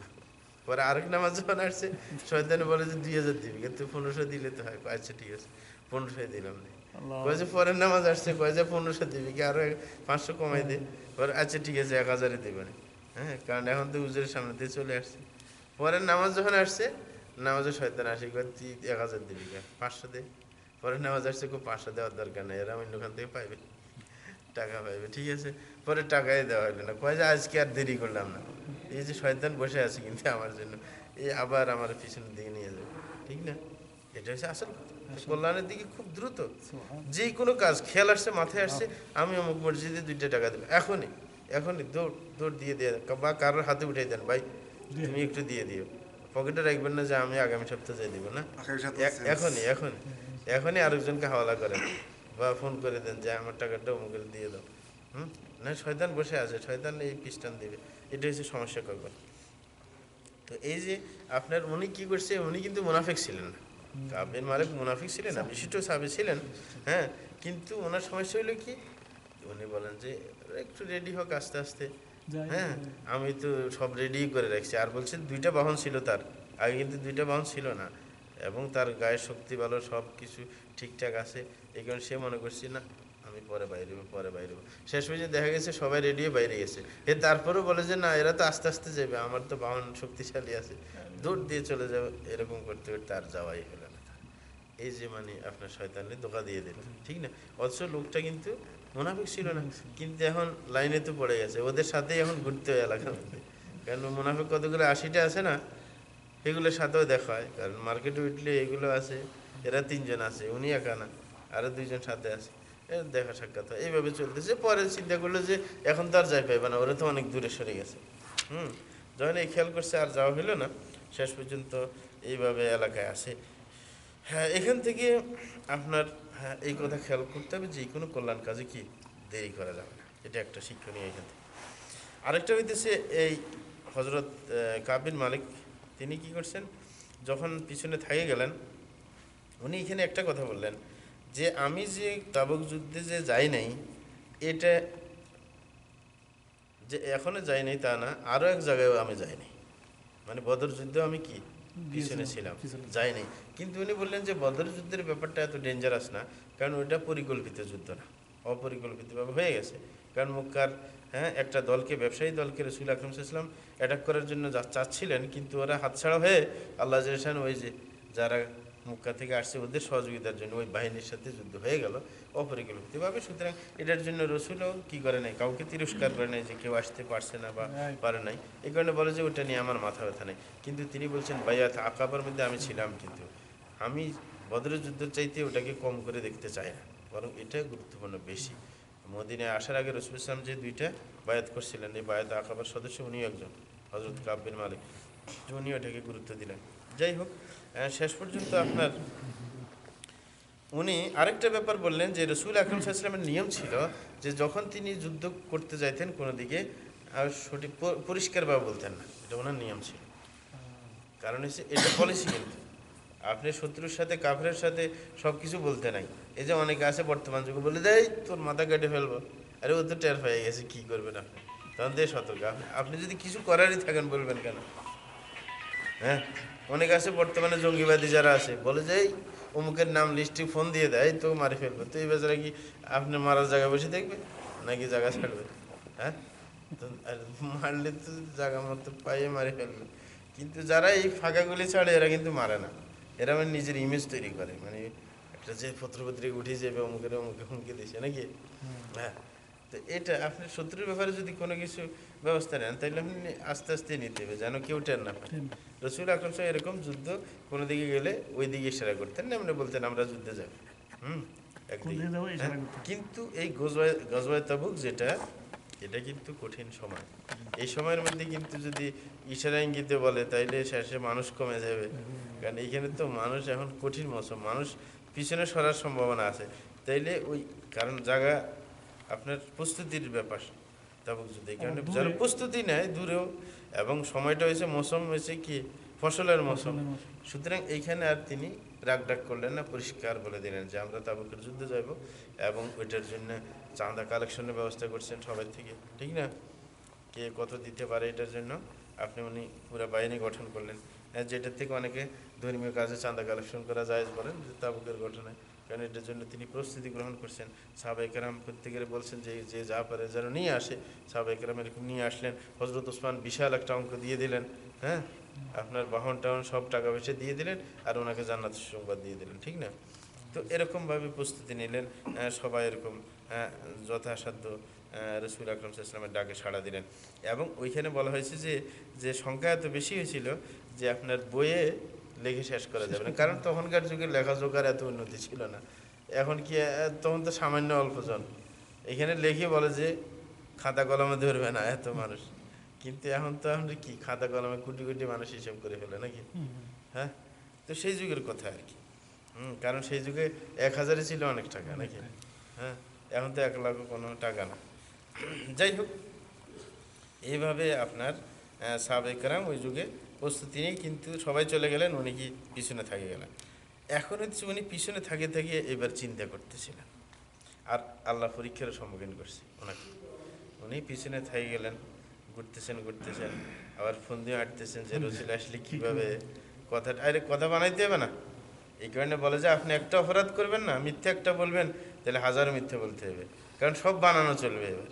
পরে আরেক নামাজ যখন আসছে, শয়তানে বলে যে 2000 দিবি, কিন্তু 1500 দিলে তো হয়। আচ্ছা ঠিক আছে 1500 দিলাম না। কয়ে যে পরের নামাজ আসছে, কয়ে যে 1500 দিবি কি, আরো 500 কমাই দে। পরে আচ্ছা ঠিক আছে 1000 দিবেন। হ্যাঁ, কারণ এখন তো উজুরের সামনে দিয়ে চলে আসছে। পরের নামাজ যখন আসছে, নামাজে শয়তান আসে, কয় তুই 1000 দিবি কে, 500 দে। পরের নামাজ আসছে, খুব 500 দেওয়ার দরকার নেই, এরা অন্যখান থেকে পাইবে, টাকা পাইবে, ঠিক আছে। পরে টাকাই দেওয়া হইলো না, কয় যে আজকে আর দেরি করলাম না। এই যে শয়তান বসে আছে কিন্তু আমার জন্য, এই আবার আমার পিছনের দিকে নিয়ে যাবে, ঠিক না? এটা হচ্ছে আসল কথা। কল্যাণের দিকে খুব দ্রুত, যে কোনো কাজ খেয়াল আসছে, মাথায় আসছে, আমি অমুক মসজিদে 2টা টাকা দেবো, এখনই এখনই দৌড় দৌড় দিয়ে দিয়ে, বা কারোর হাতে উঠে দেন, ভাই তুমি একটু দিয়ে দিও, পকেটে রাখবেন না যে আমি আগামী সপ্তাহে যাই দিব না, এখনই এখনই এখনই আরেকজনকে হাওয়ালা করেন, বা ফোন করে দেন যে আমার টাকাটা অমুকের দিয়ে দাও। না, শয়তান বসে আছে, শয়তান এই পিস্টান দিবে, এটা হচ্ছে সমস্যা কখন। তো এই যে আপনার উনি কি করছে, উনি কিন্তু মুনাফিক ছিলেন না, কাবের মালিক মুনাফিক ছিলেন না, বিশিষ্ট সাহাবী ছিলেন। হ্যাঁ, কিন্তু ওনার সমস্যা হলো কি, উনি বলেন যে একটু রেডি হোক আস্তে আস্তে। হ্যাঁ, আমি তো সব রেডি করে রাখছি। আর বলছে 2টা বাহন ছিল তার, আগে কিন্তু 2টা বাহন ছিল না, এবং তার গায়ের শক্তি ভালো, সব কিছু ঠিকঠাক আছে। এই কারণে সে মনে করছে না আমি পরে বাইরে হবো, পরে বাইরে হবো। শেষ পর্যন্ত দেখা গেছে সবাই রেডি হয়ে বাইরে গেছে, তারপরেও বলে যে না এরা তো আস্তে আস্তে যাবে, আমার তো বাহন শক্তিশালী আছে, দৌড় দিয়ে চলে যাবে। এরকম করতে করতে আর যাওয়াই হলো না। এই যে মানে আপনার শয়তানে ধোঁকা দিয়ে দিল, ঠিক না? অথচ লোকটা কিন্তু মুনাফিক ছিল না, কিন্তু এখন লাইনে তো পড়ে গেছে, ওদের সাথেই এখন ঘুরতে হয় এলাকার মধ্যে। কারণ মুনাফিক কতগুলো 80টা আছে না, এগুলোর সাথেও দেখা হয়। কারণ মার্কেটে উঠলে এগুলো আছে, এরা 3জন আছে, উনি একা না, আরও 2জন সাথে আছে, এর দেখা সাক্ষাৎ হয়, এইভাবে চলতেছে। পরে চিন্তা করলো যে এখন তো আর যাই পাইবে না, ওরা তো অনেক দূরে সরে গেছে। যখন এই খেয়াল করছে আর যাওয়া হইলো না, শেষ পর্যন্ত এইভাবে এলাকায় আসে। হ্যাঁ, এখান থেকে আপনার, হ্যাঁ, এই কথা খেয়াল করতে হবে যে কোনো কল্যাণ কাজে কি দেরি করা যাবে না, এটা একটা শিক্ষণীয় এখান থেকে। আরেকটা হইতেছে এই হজরত কাবির মালিক, তিনি কি করছেন, যখন পিছনে থাকে গেলেন, উনি এখানে একটা কথা বললেন যে আমি যে তাবুক যুদ্ধে যে যাই নাই, এটা যে এখনো যাই নাই তা না, আরও এক জায়গায়ও আমি যাই নাই, মানে বদর যুদ্ধেও আমি কি পিছনে ছিলাম, যাই নাই। কিন্তু উনি বললেন যে বদর যুদ্ধের ব্যাপারটা এত ডেঞ্জারাস না, কারণ ওইটা পরিকল্পিত যুদ্ধ না, অপরিকল্পিতভাবে হয়ে গেছে। কারণ মক্কার, হ্যাঁ, একটা দলকে, ব্যবসায়ী দলকে রাসূল আকরাম সাল্লাল্লাহু আলাইহি ওয়াসাল্লাম অ্যাটাক করার জন্য চাচ্ছিলেন, কিন্তু ওরা হাতছাড়া হয়ে আল্লাহ জাল্লাহু ওই যে যারা মক্কা থেকে আসছে ওদের সহযোগিতার জন্য, ওই বাহিনীর সাথে যুদ্ধ হয়ে গেল অপরিকল্পিতভাবে। সুতরাং এটার জন্য রসুলও কি করে নাই, কাউকে তিরস্কার করে নাই যে কেউ আসতে পারছে না বা পারে নাই, এই কারণে বলে যে ওটা নিয়ে আমার মাথা ব্যথা নেই। কিন্তু তিনি বলছেন বাইয়াত আকাবার মধ্যে আমি ছিলাম, কিন্তু আমি বদরের যুদ্ধের চাইতে ওটাকে কম করে দেখতে চাই না, বরং এটা গুরুত্বপূর্ণ বেশি। মদিনায় আসার আগে রসুল ইসলাম যে দুইটা বায়াত করছিলেন, এই বায়াত আকাবার সদস্য উনিও একজন, হজরত কাব বিন মালিক, উনি ওটাকে গুরুত্ব দিলেন। যাই হোক, শেষ পর্যন্ত আপনার উনি আরেকটা ব্যাপার বললেন যে রসুল আকরম সাল্লাল্লাহু আলাইহি ওয়াসাল্লামের নিয়ম ছিল যে যখন তিনি যুদ্ধ করতে যাইতেন কোনো দিকে আর সঠিক পরিষ্কারভাবে বলতেন না, এটা ওনার নিয়ম ছিল। কারণ হচ্ছে এটা পলিসি, কিন্তু আপনি শত্রুর সাথে কাফেরের সাথে সব কিছু বলতে নাই। এই যে অনেকে আছে বর্তমান যুগে বলে দেয় তোর মাথা কেটে ফেলবো, আরে ও তো টের হয়ে গেছে, কী করবেন আপনি, তখন দিয়ে সতর্ক। আপনি যদি কিছু করারই থাকেন বলবেন কেন? হ্যাঁ, অনেক আছে বর্তমানে জঙ্গিবাদী যারা আছে বলে যে অমুকের নাম লিস্টে ফোন দিয়ে দেয় তো মারি ফেলবে, তো এই বেচারা কি আপনি মারার জায়গা বসে দেখবে নাকি জায়গা ছাড়বে? হ্যাঁ, তো মারলে তো জায়গা মতো পাইয়ে মারি ফেলবে। কিন্তু যারা এই ফাঁকাগুলি ছাড়ে এরা কিন্তু মারে না, এরা মানে নিজের ইমেজ তৈরি করে, মানে একটা যে পত্রপত্রিকা উঠে যাবে অমুকের অমুকে হুমকি দিছে নাকি। হ্যাঁ, তো এটা আপনি শত্রুর ব্যাপারে যদি কোনো কিছু ব্যবস্থা নেন তাহলে আপনি আস্তে আস্তে নিতে হবে যেন কেউ টের না পায়। রসুল আকরম সাহেব এরকম যুদ্ধ কোনো দিকে গেলে ওই দিকে ইশারা করতেন না, এমনি বলতেন আমরা যুদ্ধে যাব। একদিকে। কিন্তু এই গজওয়ায়ে তাবুক যেটা, এটা কিন্তু কঠিন সময়। এই সময়ের মধ্যে কিন্তু যদি ইশারা ইঙ্গিতে বলে তাইলে শেষে মানুষ কমে যাবে, কারণ এইখানে তো মানুষ এখন কঠিন মৌসুম, মানুষ পিছনে সরার সম্ভাবনা আছে। তাইলে ওই কারণ জায়গা আপনার প্রস্তুতির ব্যাপার, তাবুক যুদ্ধে এই কারণে যারা প্রস্তুতি নেয় দূরেও, এবং সময়টা হয়েছে মৌসুম হয়েছে কি ফসলের মৌসুম, সুতরাং এইখানে আর তিনি রাগ ডাক করলেন না, পরিষ্কার বলে দিলেন যে আমরা তাবুকের যুদ্ধে যাব, এবং ওইটার জন্য চাঁদা কালেকশনের ব্যবস্থা করছেন সবাই থেকে, ঠিক না, কে কত দিতে পারে এটার জন্য আপনি উনি পুরো বাহিনী গঠন করলেন, যেটার থেকে অনেকে ধর্মীয় কাজে চাঁদা কালেকশন করা যায় বলেন যে তাবুকের ঘটনায়, কারণ এটার জন্য তিনি প্রস্তুতি গ্রহণ করছেন। সাহাবায়ে কেরাম প্রত্যেকের বলছেন যে যে যা পারে যেন নিয়ে আসে, সাহাবায়ে কেরাম এরকম নিয়ে আসলেন। হজরত ওসমান বিশাল একটা অঙ্ক দিয়ে দিলেন, হ্যাঁ, আপনার বাহন টাহন সব টাকা পয়সা দিয়ে দিলেন, আর ওনাকে জান্নাতের সংবাদ দিয়ে দিলেন, ঠিক না। তো এরকমভাবে প্রস্তুতি নিলেন, সবাই এরকম যথাসাধ্য রসুল আকরম সাল্লাল্লাহু আলাইহি ওয়াসাল্লামের ডাকে সাড়া দিলেন। এবং ওইখানে বলা হয়েছে যে যে সংখ্যা এত বেশি হয়েছিল যে আপনার বইয়ে লেখে শেষ করা যাবে না, কারণ তখনকার যুগে লেখাজোখার এত উন্নতি ছিল না। এখন কি তখন তো সামান্য অল্পজন, এখানে লেখে বলে যে খাতা কলমে ধরবে না এত মানুষ, কিন্তু এখন তো আমরা কি খাতা কলমে কোটি কোটি মানুষ হিসেব করে ফেলে নাকি। হ্যাঁ, তো সেই যুগের কথা আর কি। কারণ সেই যুগে 1000 ছিল অনেক টাকা নাকি। হ্যাঁ, এখন তো 1 লাখ কোনো টাকা না। যাই হোক, এইভাবে আপনার সাহাবায়ে কেরাম ওই যুগে প্রস্তুতি নিয়ে, কিন্তু সবাই চলে গেলেন, উনি কি পিছনে থাকে গেলেন। এখন হচ্ছে উনি পিছনে থাকে থেকে এবার চিন্তা করতেছিলেন, আর আল্লাহ পরীক্ষার সম্মুখীন করছে ওনাকে। উনি পিছনে থেকে গেলেন, ঘুরতেছেন, আবার ফোন দিয়ে হাঁটতেছেন যে রসুল আসলে কীভাবে কথাটা, আরে কথা বানাইতে হবে না। এই কারণে বলে যে আপনি একটা অপরাধ করবেন না, মিথ্যে একটা বলবেন, তাহলে 1000 মিথ্যে বলতে হবে, কারণ সব বানানো চলবে এবার।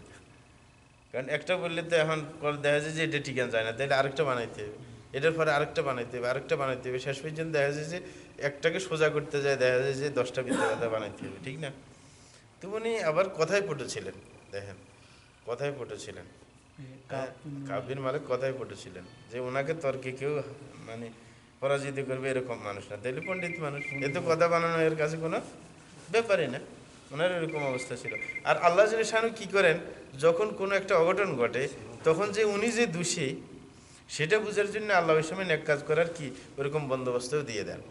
কারণ একটা বললে তো এখন দেখা যায় যে এটা ঠিকানা যায় না, তাহলে আরেকটা বানাইতে হবে, এটার পরে আরেকটা বানাইতে হবে, আরেকটা বানাইতে হবে, শেষ পর্যন্ত দেখা যায় যে একটাকে সোজা করতে যায় দেখা যায় যে 10টা মিথ্যে কথা বানাইতে হবে, ঠিক না। তো উনি আবার কথায় পটেছিলেন, দেখেন কথায় পটেছিলেন, কাব বিন মালিক কথায় পটেছিলেন যে ওনাকে তর্কে কেউ মানে পরাজিত করবে এরকম মানুষ না, তাইলে পণ্ডিত মানুষ, এ তো কথা বানানো এর কাছে কোনো ব্যাপারই না, ওনার এরকম অবস্থা ছিল। আর আল্লাহ শানু কি করেন, যখন কোনো একটা অঘটন ঘটে তখন যে উনি যে দোষী সেটা বোঝার জন্য আল্লাহ ওই সময় নেক কাজ করার কি ওরকম বন্দোবস্তও দিয়ে দেন।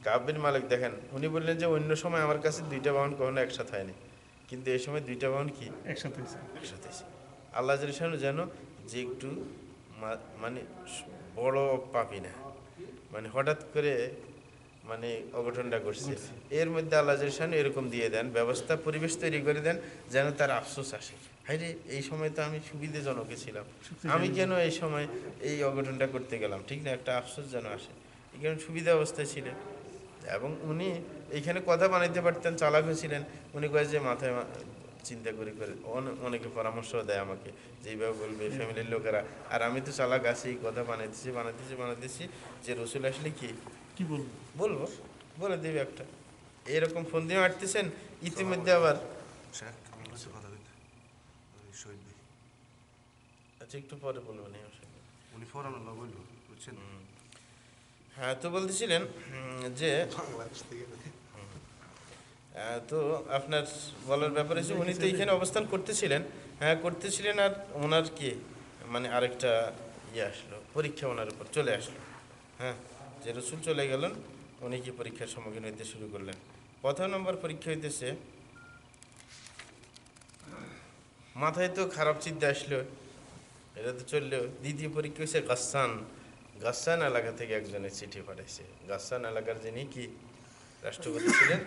কাব বিন মালিক দেখেন, উনি বললেন যে অন্য সময় আমার কাছে 2টা বাহন কখনো একসাথে হয়নি, কিন্তু এই সময় 2টা বাহন কি একসাথে হয়েছে। আল্লাহ শানু যেন যে একটু মানে বড় পাপি না, মানে হঠাৎ করে মানে অঘটনটা করছে, এর মধ্যে আল্লাহ শানু এরকম দিয়ে দেন ব্যবস্থা, পরিবেশ তৈরি করে দেন যেন তার আফসোস আসে, হায় রে এই সময় তো আমি সুবিধাজনকে ছিলাম, আমি কেন এই সময় এই অঘটনটা করতে গেলাম, ঠিক না, একটা আফসোস যেন আসে, এই কারণে সুবিধা অবস্থায় ছিলেন। এবং উনি এইখানে কথা বানাইতে পারতেন, চালাক ছিলেন, উনি কয়ে যে মাথায় চিন্তা করে অনেকে পরামর্শ দেয় আমাকে যে এইভাবে বলবে ফ্যামিলির লোকেরা, আর আমি তো চালাক আছি, কথা বানাইতেছি যে রসুল আসলে কি বলবো, বলে দেবে একটা। এরকম ফোন দিয়ে মারতেছেন, ইতিমধ্যে আবার আচ্ছা একটু পরে বলবেন এই অসুবিধা। উনি ফরানো না বললো, বুঝছেন? হ্যাঁ, তো বলতেছিলেন যে বাংলাদেশ থেকে তো আপনার বলার ব্যাপারে যে উনি তো এইখানে অবস্থান করতেছিলেন, হ্যাঁ করতেছিলেন, আর ওনার কি মানে আরেকটা আসলো, পরীক্ষা ওনার উপর চলে আসলো। হ্যাঁ, যে রসুল চলে গেলেন, উনি কি পরীক্ষার সম্মুখীন হইতে শুরু করলেন। প্রথম নম্বর পরীক্ষা হইতেছে, মাথায় তো খারাপ চিন্তা আসলো, এটা তো চললেও। দ্বিতীয় পরীক্ষা হয়েছে গাসসান এলাকা থেকে একজনের চিঠি পাঠাইছে। গাসসান এলাকার যিনি কি রাষ্ট্রপতি ছিলেন,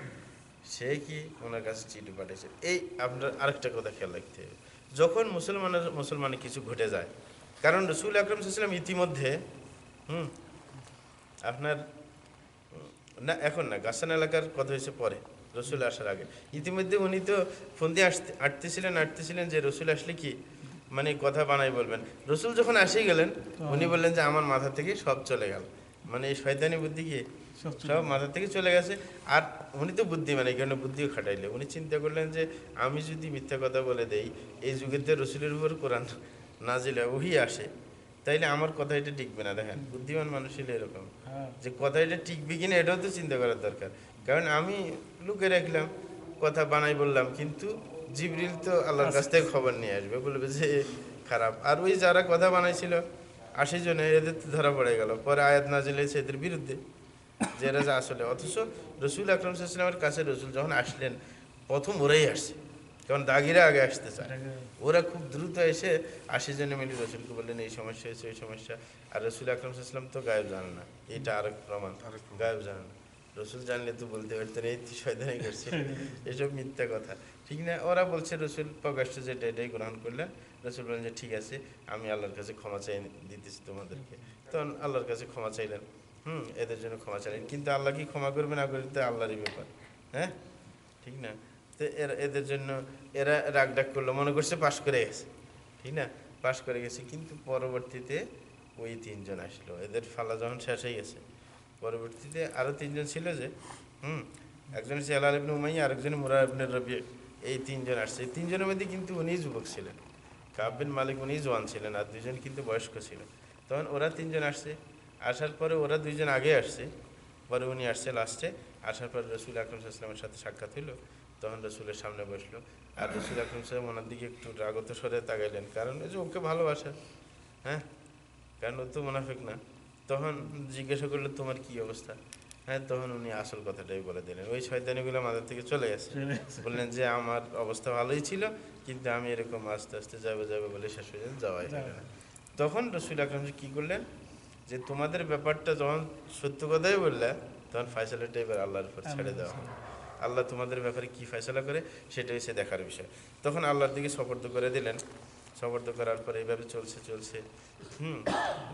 সে কি ওনার কাছে চিঠি পাঠিয়েছে। এই আপনার আরেকটা কথা খেয়াল রাখতে হবে, যখন মুসলমানের কিছু ঘটে যায়, কারণ রসুল আকরাম সাল্লাল্লাহু আলাইহি ওয়াসাল্লাম ইতিমধ্যে আপনার না এখন না, গাসসান এলাকার কথা হয়েছে পরে, রসুল আসার আগে। ইতিমধ্যে উনি তো ফোন দিয়ে আটতেছিলেন যে রসুল আসলে কি মানে কথা বানাই বলবেন। রসুল যখন আসে গেলেন, উনি বললেন যে আমার মাথা থেকে সব চলে গেল, মানে এই শয়তানি বুদ্ধি কি সব মাথা থেকে চলে গেছে। আর উনি তো বুদ্ধিমান, এই কারণে বুদ্ধিও খাটাইলে উনি চিন্তা করলেন যে আমি যদি মিথ্যা কথা বলে দেই, এই যুগেতে রসুলের উপর কোরআন নাজিল হয়, ওহি আসে, তাইলে আমার কথা এটা টিকবে না। দেখেন বুদ্ধিমান মানুষ হলে এরকম, যে কথা এটা টিকবে কিনা এটাও তো চিন্তা করার দরকার। কারণ আমি লুকে রাখলাম, কথা বানাই বললাম, কিন্তু জিবরিল তো আল্লাহর কাছ থেকে খবর নিয়ে আসবে, বলবে যে খারাপ। আর ওই যারা কথা বানাইছিল 80 জনে, এদের তো ধরা পড়ে গেল, পরে আয়াত নাজিল হয়েছে এদের বিরুদ্ধে, যে এরা যা আসলে। অথচ রসুল আকরাম সাল্লাল্লাহু আলাইহি ওয়াসাল্লামের কাছে রসুল যখন আসলেন, প্রথম ওরাই আসছে, কারণ দাগিরা আগে আসতে চায়। ওরা খুব দ্রুত এসে 80 জনে মিলে রসুলকে বললেন এই সমস্যা হয়েছে, ওই সমস্যা। আর রসুল আকরাম সাল্লাল্লাহু আলাইহি ওয়াসাল্লাম তো গায়েব জানে না, এটা আরেক প্রমাণ, গায়েব জানে না। রসুল জানলে তো বলতে পারতেন এই তুই শয়তানি করছে, এসব মিথ্যা কথা, ঠিক না? ওরা বলছে রসুল প্রকাশ্য যেটা এটাই গ্রহণ করলেন। রসুল বললেন যে ঠিক আছে, আমি আল্লাহর কাছে ক্ষমা চাই দিতেছি তোমাদেরকে। তখন আল্লাহর কাছে ক্ষমা চাইলেন, এদের জন্য ক্ষমা চাইলেন। কিন্তু আল্লাহ কি ক্ষমা করবে না করবে, আল্লাহরই ব্যাপার, হ্যাঁ ঠিক না? তো এদের জন্য এরা রাগ ডাক করলো, মনে করছে পাশ করে গেছে, ঠিক না? পাশ করে গেছে, কিন্তু পরবর্তীতে ওই 3 জন আসলো, এদের ফালা যখন শেষ হয়ে গেছে, পরবর্তীতে আরও 3 জন ছিল, যে একজন হচ্ছে হেলাল ইবনে উমাইয়া, আরেকজন মুরার ইবনে রবি, এই 3 জন আসছে। এই 3 জনের মধ্যে কিন্তু উনিই যুবক ছিলেন, কাব বিন মালিক উনিই জওয়ান ছিলেন, আর 2 জন কিন্তু বয়স্ক ছিল। তখন ওরা 3 জন আসছে, আসার পরে ওরা 2 জন আগে আসছে, পরে উনি আসছে লাস্টে। আসার পর রসুল আকরাম সাল্লাল্লাহু আলাইহি ওয়াসাল্লামের সাথে সাক্ষাৎ হইলো, তখন রসুলের সামনে বসলো। আর রসুল আকরাম সাহেব ওনার দিকে একটু রাগত স্বরে তাকাইলেন, কারণ ওই যে ওকে ভালোবাসা, হ্যাঁ, কারণ ও তো মুনাফিক না। তখন জিজ্ঞাসা করলো তোমার কি অবস্থা, হ্যাঁ, তখন উনি আসল কথাটাই বলে দিলেন। ওই শয়তানিগুলো মাথার থেকে চলে গেছে, বললেন যে আমার অবস্থা ভালোই ছিল, কিন্তু আমি এরকম আস্তে আস্তে যাবে বলে শেষ হয়ে যাওয়াই হলো না। তখন রসুল আকরাম কি করলেন, যে তোমাদের ব্যাপারটা যখন সত্য কথাই বললে, তখন ফয়সালাটা এবার আল্লাহর উপর ছেড়ে দেওয়া হবে। আল্লাহ তোমাদের ব্যাপারে কি ফয়সালা করে সেটা হচ্ছে দেখার বিষয়। তখন আল্লাহর দিকে সপর্দ করে দিলেন। সপর্দ করার পর এইভাবে চলছে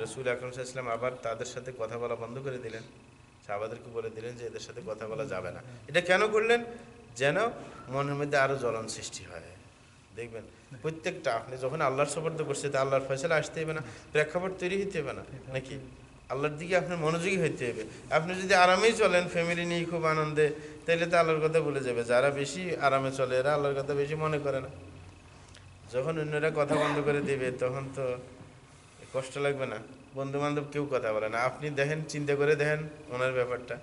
রসুল আকরাম সাল্লাল্লাহু আলাইহি ওয়াসাল্লাম আবার তাদের সাথে কথা বলা বন্ধ করে দিলেন, সাহাবাদেরকে বলে দিলেন যে এদের সাথে কথা বলা যাবে না। এটা কেন করলেন? যেন মনের মধ্যে আরো জ্বলন সৃষ্টি হয়। দেখবেন প্রত্যেকটা আপনি যখন আল্লাহর সপর্দ করছে, তা আল্লাহর ফয়সালা আসতে হবে না, প্রেক্ষাপট তৈরি হইতে হবে না, নাকি? আল্লাহর দিকে আপনার মনোযোগী হইতে হবে। আপনি যদি আরামেই চলেন, ফ্যামিলি নিয়ে খুব আনন্দে, তাইলে তো আল্লাহর কথা ভুলে যাবে। যারা বেশি আরামে চলে, এরা আল্লাহর কথা বেশি মনে করে না। যখন অন্যরা কথা বন্ধ করে দেবে, তখন তো কষ্ট লাগবে না? বন্ধু বান্ধব কেউ কথা বলে না। আপনি দেখেন, চিন্তা করে দেখেন ওনার ব্যাপারটা,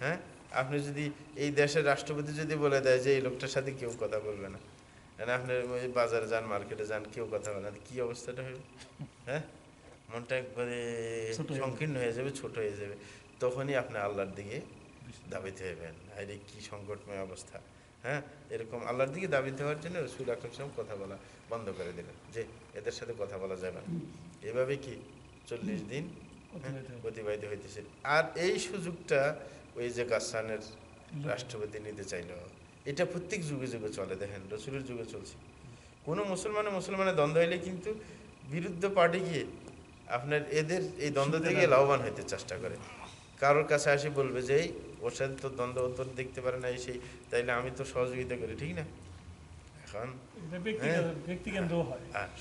হ্যাঁ, আপনি যদি এই দেশের রাষ্ট্রপতি যদি বলে দেয় যে এই লোকটার সাথে কেউ কথা বলবে না, মানে আপনি ওই বাজারে যান, মার্কেটে যান, কেউ কথা বলে না, কি অবস্থাটা হবে? হ্যাঁ, মনটা একবারে সংকীর্ণ হয়ে যাবে, ছোট হয়ে যাবে। তখনই আপনি আল্লাহর দিকে দাবিতে হবেন, আরে কি সংকটময় অবস্থা। হ্যাঁ, এরকম আল্লাহর দিকে দাবিতে হওয়ার জন্য রসুল আকরাম সাল্লাল্লাহু আলাইহি ওয়াসাল্লাম কথা বলা বন্ধ করে দিলেন, যে এদের সাথে কথা বলা যাবে না। এভাবে কি 40 দিন অতিবাহিত হইতেছে। আর এই সুযোগটা ওই যে গাসসানের রাষ্ট্রপতি নিতে চাইল, এটা প্রত্যেক যুগে যুগে চলে। দেখেন রসুলের যুগে চলছে। কোনো মুসলমানের দ্বন্দ্ব হইলে কিন্তু বিরুদ্ধ পার্টি গিয়ে আপনার এদের এই দ্বন্দ্ব থেকে লাভবান হইতে চেষ্টা করে। কারোর কাছে আসি বলবে যে এই ওর সাথে তো দ্বন্দ্ব তোর দেখতে পারে না, এই সেই, তাইলে আমি তো সহযোগিতা করি, ঠিক না? এখন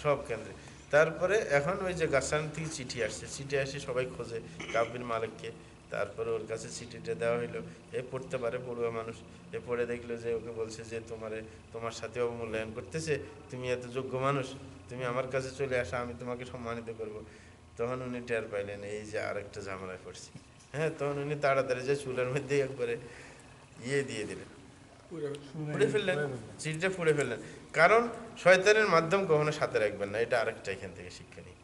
সব কেন্দ্রে। তারপরে এখন ওই যে গাসসান থেকে চিঠি আসছে, চিঠি আসে, সবাই খোঁজে কাব বিন মালিককে, তারপরে ওর কাছে চিঠিটা দেওয়া হইলো। এ পড়তে পারে, পড়ুয়া মানুষ। এ পড়ে দেখলো যে ওকে বলছে যে তোমার সাথে অবমূল্যায়ন করতেছে, তুমি এত যোগ্য মানুষ, তুমি আমার কাছে চলে আসো, আমি তোমাকে সম্মানিত করব। তখন উনি টের পাইলেন এই যে আরেকটা ঝামেলায় পড়ছি। হ্যাঁ, তখন উনি তাড়াতাড়ি যে চুলের মধ্যে একবারে দিয়ে দিলেন, ফুড়ে ফেললেন, চিঠিটা ফুড়ে ফেললেন। কারণ শয়তানের মাধ্যম কখনো সাথে রাখবেন না, এটা আরেকটা এখান থেকে শিক্ষা নিই,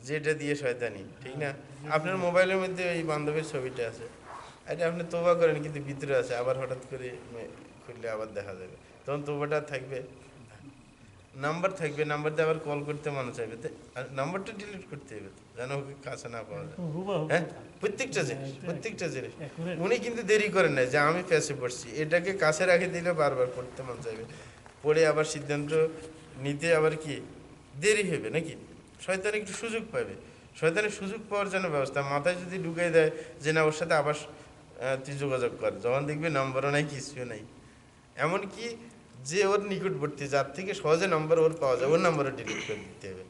যেটা দিয়ে শয়তানি, ঠিক না? আপনার মোবাইলের মধ্যে ওই বান্ধবীর ছবিটা আছে, এটা আপনি তোবা করেন কিন্তু ভিতরে আছে, আবার হঠাৎ করে খুললে আবার দেখা যাবে, তখন তোবাটা থাকবে, নাম্বার থাকবে, নাম্বার দিয়ে আবার কল করতে মনে চাইবে, নাম্বারটা ডিলিট করতে হবে যেন ওকে কাছে না পাওয়া যায়। হ্যাঁ, প্রত্যেকটা জিনিস উনি কিন্তু দেরি করেন না যে আমি পেছে পড়ছি, এটাকে কাছে রাখে দিলে বারবার পড়তে মন চাইবে, পড়ে আবার সিদ্ধান্ত নিতে আবার কি দেরি হবে নাকি? শয়তান একটু সুযোগ পাবে, শয়তানের সুযোগ পাওয়ার জন্য ব্যবস্থা মাথায় যদি ঢুকিয়ে দেয় যে না ওর সাথে আবার তুই যোগাযোগ কর, যখন দেখবি নম্বরও নাই, কিছুও নাই, এমনকি যে ওর নিকটবর্তী যার থেকে সহজে নম্বর ওর পাওয়া যায় ওর নম্বরও ডিলিট করে দিতে হবে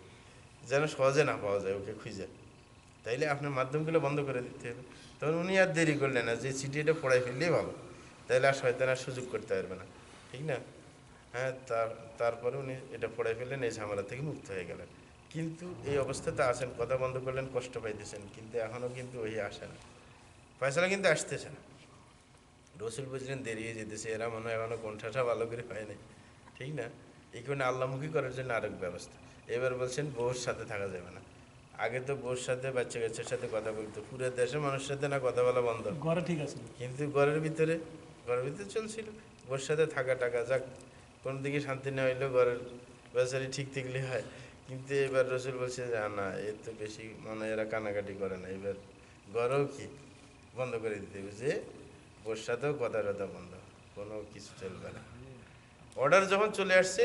যেন সহজে না পাওয়া যায় ওকে খুঁজে। তাইলে আপনার মাধ্যমগুলো বন্ধ করে দিতে হবে। তখন উনি আর দেরি করলেন না, যে চিঠিটা পড়াই ফেললেই ভালো, তাইলে আর শয়তান আর সুযোগ করতে পারবে না, ঠিক না? হ্যাঁ, তারপরে উনি এটা পড়াই ফেললেন, এই ঝামেলা থেকে মুক্ত হয়ে গেলেন। কিন্তু এই অবস্থাতে আছেন, কথা বন্ধ করলেন, কষ্ট পাইতেছেন, কিন্তু এখনও কিন্তু ওই আসে না, ফয়সালা কিন্তু আসতেছে না। রসুল বুঝলেন দেরি হয়ে যেতেছে, এরা মনে হয় এখনো কণ্ঠাটা ভালো করে হয় নাই, ঠিক না? এই কারণে আল্লাহমুখী করার জন্য আরেক ব্যবস্থা। এবার বলছেন বউর সাথে থাকা যাবে না। আগে তো বউর সাথে বাচ্চা কাচ্চার সাথে কথা বলতো, পুরো দেশের মানুষের সাথে না কথা বলা বন্ধ, ঘরে ঠিক আছে, কিন্তু ঘরের ভিতরে চলছিল বউর সাথে থাকা টাকা, যাক কোন দিকে শান্তি না হইলেও ঘরের বেচারি ঠিক থাকলে হয়। কিন্তু এবার রসুল বলছে যে না, এর তো বেশি মনে হয় এরা কানাকাটি করে না, এবার ঘরেও কি বন্ধ করে দিতে হবে, যে ওর সাথেও কথা বন্ধ, কোনো কিছু চলবে না। অর্ডার যখন চলে আসছে,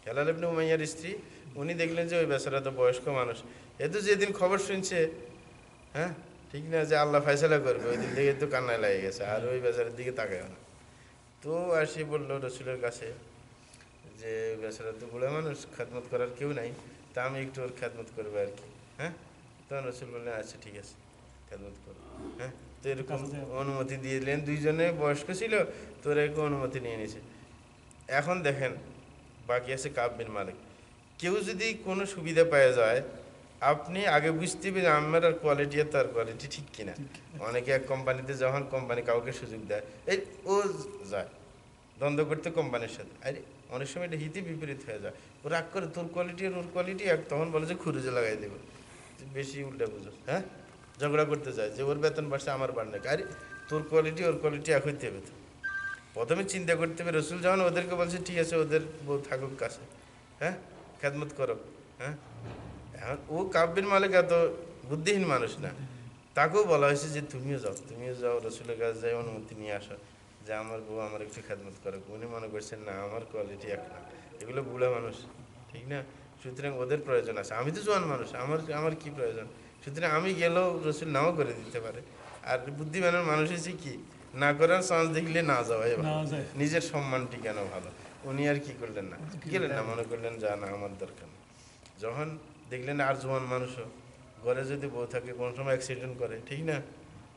হেলাল ইবনে উমাইয়ার স্ত্রী, উনি দেখলেন যে ওই বেচারা তো বয়স্ক মানুষ, এ তো যেদিন খবর শুনছে, হ্যাঁ ঠিক না, যে আল্লাহ ফয়সালা করবে, ওই দিন থেকে তো কান্নায় লেগে গেছে, আর ওই বেচারার দিকে তাকায় না। তো আসি বললো রসুলের কাছে যে বেচারা তো বুড়া মানুষ, খেদমত করার কেউ নাই, তা আমি একটু ওর খেদমত করবো আর কি। হ্যাঁ, তখন রসুল বললেন আচ্ছা ঠিক আছে, খেদমত করো। হ্যাঁ, তো এরকম অনুমতি দিয়ে দিলেন, দুইজনে বয়স্ক ছিল, তোর এরকম অনুমতি নিয়ে নিছে। এখন দেখেন বাকি আছে কাব বিন মালিক। কেউ যদি কোনো সুবিধা পাওয়া যায়, আপনি আগে বুঝতে হবে যে আমার আর কোয়ালিটি আর তার কোয়ালিটি ঠিক কিনা। অনেকে এক কোম্পানিতে যখন কোম্পানি কাউকে সুযোগ দেয়, এই ও যায় দ্বন্দ্ব করতে কোম্পানির সাথে, আরে অনেক সময় এটা হিতে বিপরীত হয়ে যায়, ও রাগ করে তোর কোয়ালিটি আর ওর কোয়ালিটি এক, তখন বলে যে খুরুজে লাগাই দেবে, বেশি উল্টা বুঝো। হ্যাঁ, ঝগড়া করতে যায় যে ওর বেতন বাড়ছে আমার বাড় নাকি, আরে তোর কোয়ালিটি ওর কোয়ালিটি এক হইতে হবে। তো প্রথমে চিন্তা করতে হবে, রসুল যখন ওদেরকে বলছে ঠিক আছে ওদের বউ থাকুক কাছে, হ্যাঁ খেদমত করো, হ্যাঁ, এখন ও কাব বিন মালিক এত বুদ্ধিহীন মানুষ না, তাকেও বলা হয়েছে যে তুমিও যাও রসুলের কাছে যাই অনুমতি নিয়ে আসো যে আমার বউ আমার একটু খেদমত করো। উনি মনে করছেন না আমার কোয়ালিটি এক না, এগুলো বুড়া মানুষ, ঠিক না? সুতরাং ওদের প্রয়োজন আছে, আমি তো জোয়ান মানুষ, আমার কি প্রয়োজন? সুতরাং আমি গেলেও রসুল নাও করে দিতে পারে। আর বুদ্ধিমানের মানুষ হচ্ছে কি, না করার চান্স দেখলে না যাওয়াই ভালো, নিজের সম্মানটি কেন ভালো। উনি আর কি করলেন না, গেলেন না, মনে করলেন যা না আমার দরকার না। যখন দেখলেন আর জোয়ান মানুষও ঘরে যদি বউ থাকে কোনো সময় অ্যাক্সিডেন্ট করে, ঠিক না,